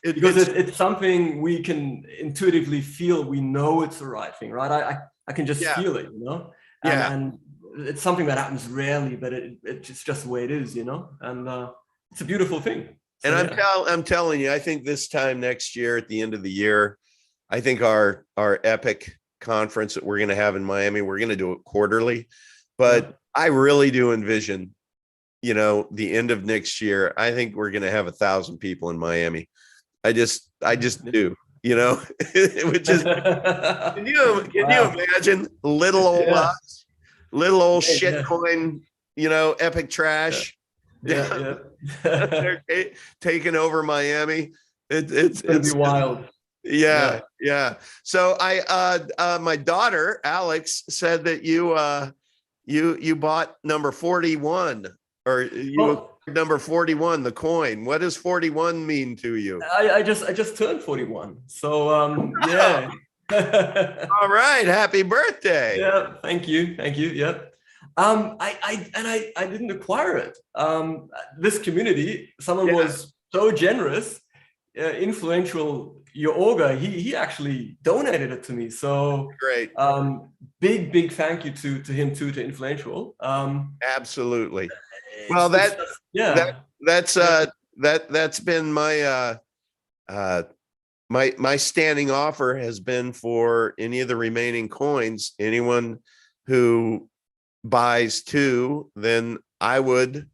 Because it's something we can intuitively feel. We know it's the right thing, right? I can just feel it, and it's something that happens rarely, but it's just the way it is, and it's a beautiful thing. So, and I'm telling you, I think this time next year, at the end of the year, I think our epic conference that we're going to have in Miami, we're going to do it quarterly, but I really do envision, the end of next year, I think we're going to have 1,000 people in Miami. I just do, which is, can you imagine little old us, little old shitcoin, epic trash, they're taking over Miami. It's gonna be wild. Yeah. So my daughter Alex said that you bought number 41, or number 41, the coin. What does 41 mean to you? I just turned 41. So yeah. All right, happy birthday. Yeah, thank you. Yep. I didn't acquire it. This community, someone was so generous, influential. Your Olga, he actually donated it to me. So great. Big thank you to him too, to Influential. Absolutely. Well, that's been my my standing offer has been for any of the remaining coins. Anyone who buys two, then I would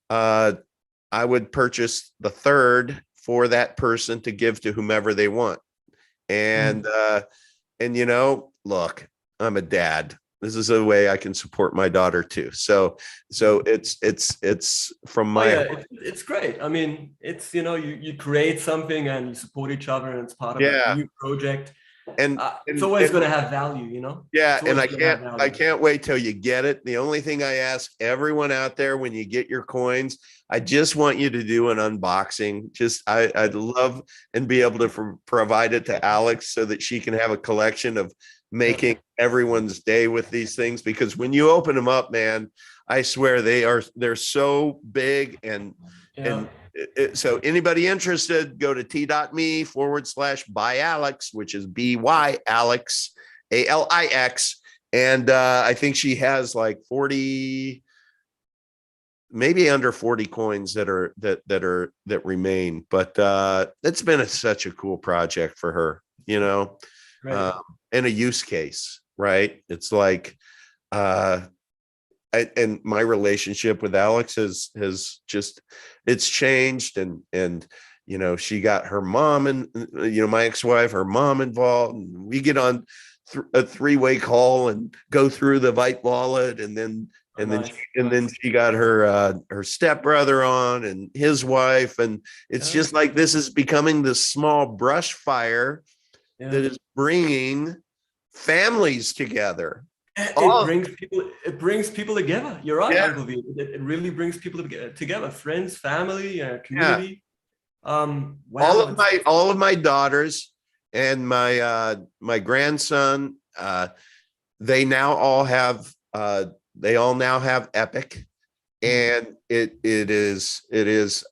purchase the third for that person to give to whomever they want. And look, I'm a dad. This is a way I can support my daughter too. So it's from my it's great. I mean, it's you create something and you support each other, and it's part of a new project. And it's always going to have value, And I can't wait till you get it. The only thing I ask everyone out there, when you get your coins, I just want you to do an unboxing. I'd love and be able to provide it to Alex so that she can have a collection of making everyone's day with these things, because when you open them up, man, I swear they're so big. And so anybody interested, go to t.me/buy Alex, which is BY Alex, ALIX. And I think she has like 40, maybe under 40 coins that remain. But it's been such a cool project for her, Right. and a use case, right? It's like, and my relationship with Alex has just, it's changed, and she got her mom and my ex-wife, her mom involved, and we get on a three-way call and go through the Vite wallet, and then Oh, nice. then she got her stepbrother on and his wife, and it's Yeah. just like this is becoming this small brush fire that Yeah. is bringing families together. It All brings people. It brings people together. You're right, Yeah, Uncle V. It really brings people together. Friends, family, yeah. community. Wow. All of my daughters and my grandson, they all now have Epic, and it is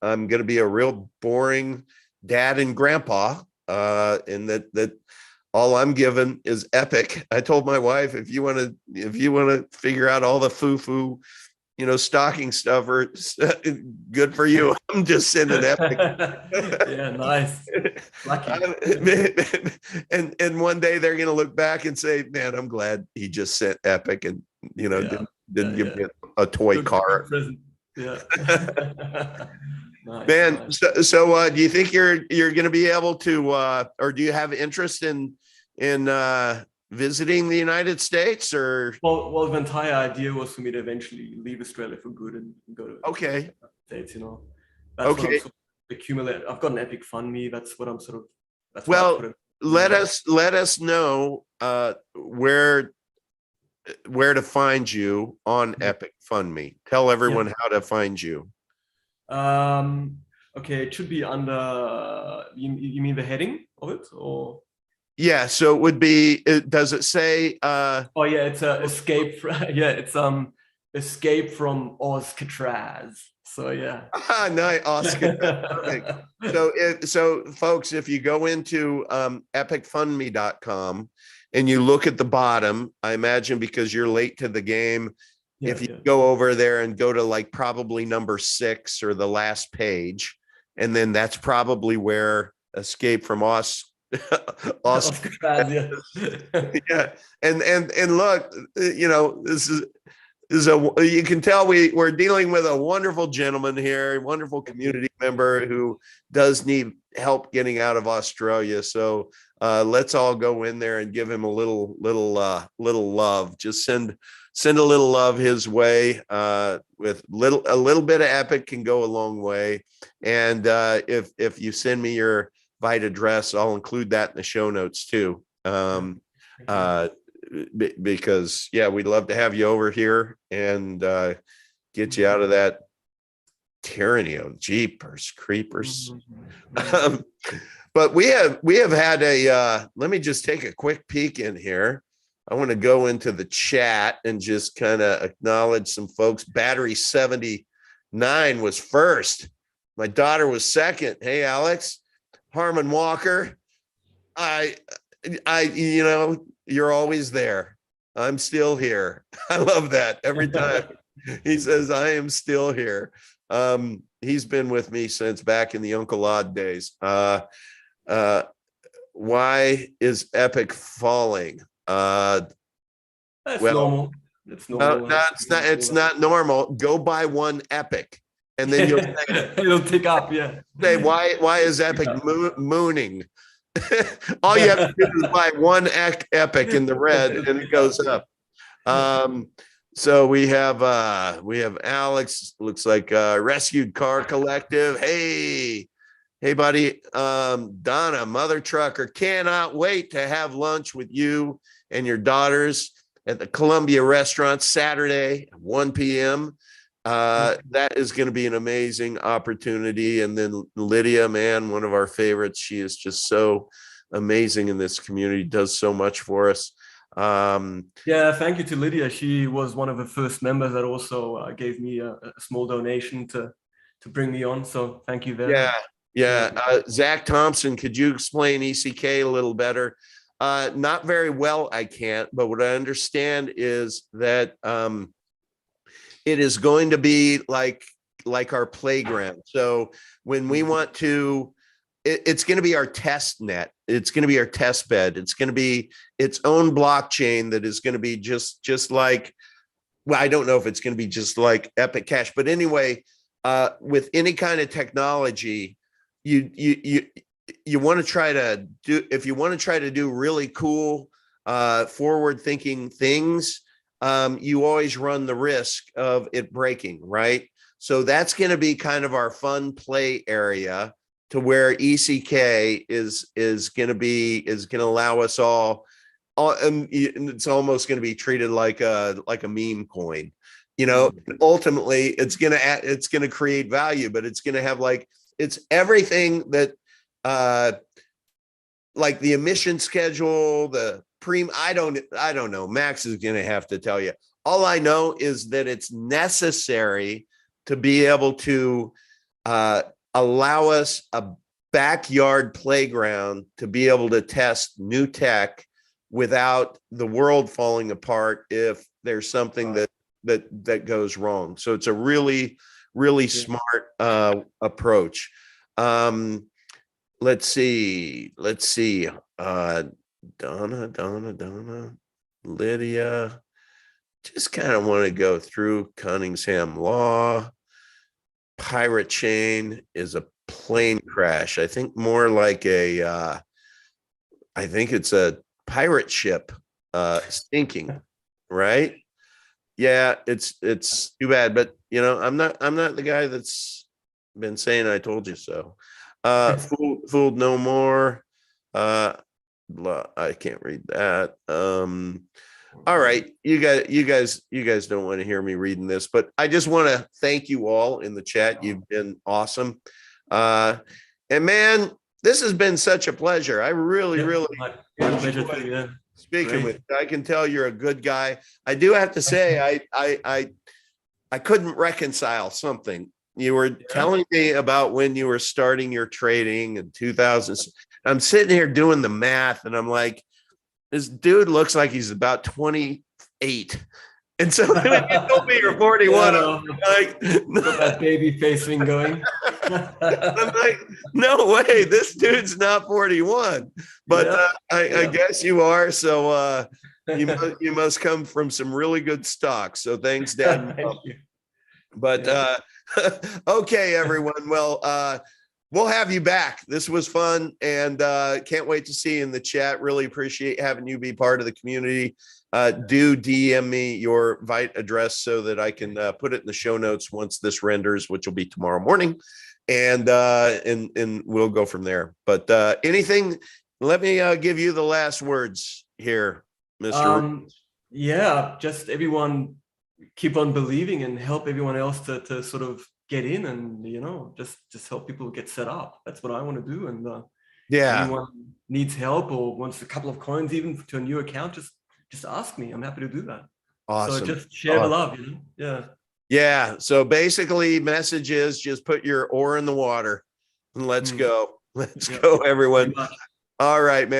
I'm going to be a real boring dad and grandpa, and that all I'm given is Epic. I told my wife, if you want to figure out all the foo stocking stuffer, good for you. I'm just sending Epic. Yeah, nice. Lucky. And one day they're going to look back and say, man, I'm glad he just sent Epic, and Yeah. didn't Yeah, give yeah. me a toy Good car. present. Yeah. Nice, Man, nice. so do you think you're going to be able to, or do you have interest in visiting the United States, or? Well, the entire idea was for me to eventually leave Australia for good and go to Okay. the States. That's what I'm Okay. sort of accumulating. I've got an Epic Fund Me. That's what I'm sort of. That's what I put Well, it. let us know where to find you on Epic Fund Me. Tell Yeah. everyone how to find you. Okay, it should be under. You mean the heading of it, or? Yeah, so it would be. Does it say? Oh yeah, it's escape. Yeah, it's escape from Ozcatraz. So yeah. Nice, Oscar. Perfect. So folks, if you go into epicfundme.com and you look at the bottom, I imagine because you're late to the game, Yeah, if you yeah. go over there and go to like probably number 6 or the last page, and then that's probably where Escape from Oscar. Alcatraz, yeah. Yeah, and look, this is you can tell we're dealing with a wonderful gentleman here, wonderful community member who does need help getting out of Australia. So let's all go in there and give him a little love. Just send a little love his way. With a little bit of Epic can go a long way. And if you send me your Vite address, I'll include that in the show notes too. Because we'd love to have you over here and get you out of that tyranny of jeepers creepers. But we have had let me just take a quick peek in here. I want to go into the chat and just kind of acknowledge some folks. Battery 79 was first. My daughter was second. Hey, Alex. Harmon Walker. You're always there. I'm still here. I love that. Every time he says, I am still here. He's been with me since back in the Uncle Odd days. Why is Epic falling? That's normal. It's normal. No, it's not normal. Go buy one Epic, and then you'll say, it'll pick up. Yeah. say why is Epic mooning? All you have to do is buy one Epic in the red, and it goes up. So we have Alex. Looks like Rescued Car Collective. Hey, buddy. Donna, Mother Trucker, cannot wait to have lunch with you and your daughters at the Columbia Restaurant Saturday, 1 p.m. That is going to be an amazing opportunity. And then Lydia, man, one of our favorites. She is just so amazing in this community, does so much for us. Yeah, thank you to Lydia. She was one of the first members that also gave me a small donation to bring me on. So thank you there. Yeah. Zach Thompson, could you explain ECK a little better? Not very well, I can't, but what I understand is that it is going to be like our playground. So when we want to it's going to be our test net. It's going to be our test bed. It's going to be its own blockchain that is going to be just like, well, I don't know if it's going to be just like Epic Cash, but anyway, with any kind of technology, you want to try to do, if you want to try to do really cool, forward thinking things, you always run the risk of it breaking, right? So that's going to be kind of our fun play area, to where ECK is going to allow us all, and it's almost going to be treated like a meme coin. Ultimately it's going to create value, but it's going to have it's everything that like the emission schedule, the I don't know. Max is going to have to tell you. All I know is that it's necessary to be able to allow us a backyard playground to be able to test new tech without the world falling apart if there's something that goes wrong. So it's a really smart approach. Let's see. Donna, Lydia. Just kind of want to go through Cunningham Law. Pirate chain is a plane crash. I think more like I think it's a pirate ship sinking, right? Yeah, it's too bad, but I'm not the guy that's been saying I told you so. Fooled no more. I can't read that. All right, you guys don't want to hear me reading this, but I just want to thank you all in the chat. You've been awesome. And man, this has been such a pleasure. I really enjoyed speaking with you. I can tell you're a good guy. I do have to say, I couldn't reconcile something. You were telling me about when you were starting your trading in 2000. I'm sitting here doing the math, and I'm like, this dude looks like he's about 28. And so when you told me you're 41, I'm like, got that baby face thing going. I'm like, no way, this dude's not 41. But I guess you are. So you must come from some really good stock. So thanks, Dad. Thank you. But okay, everyone. Well, we'll have you back. This was fun, and can't wait to see you in the chat. Really appreciate having you be part of the community. Do DM me your Vite address so that I can put it in the show notes once this renders, which will be tomorrow morning, and we'll go from there. But anything, let me give you the last words here, Mr. Yeah, just everyone keep on believing and help everyone else to sort of get in, and just help people get set up. That's what I want to do. And anyone needs help or wants a couple of coins even to a new account, just ask me. I'm happy to do that. Awesome. So just share the love, Yeah. So basically, message is just put your oar in the water and let's go. Let's go, everyone. All right, man.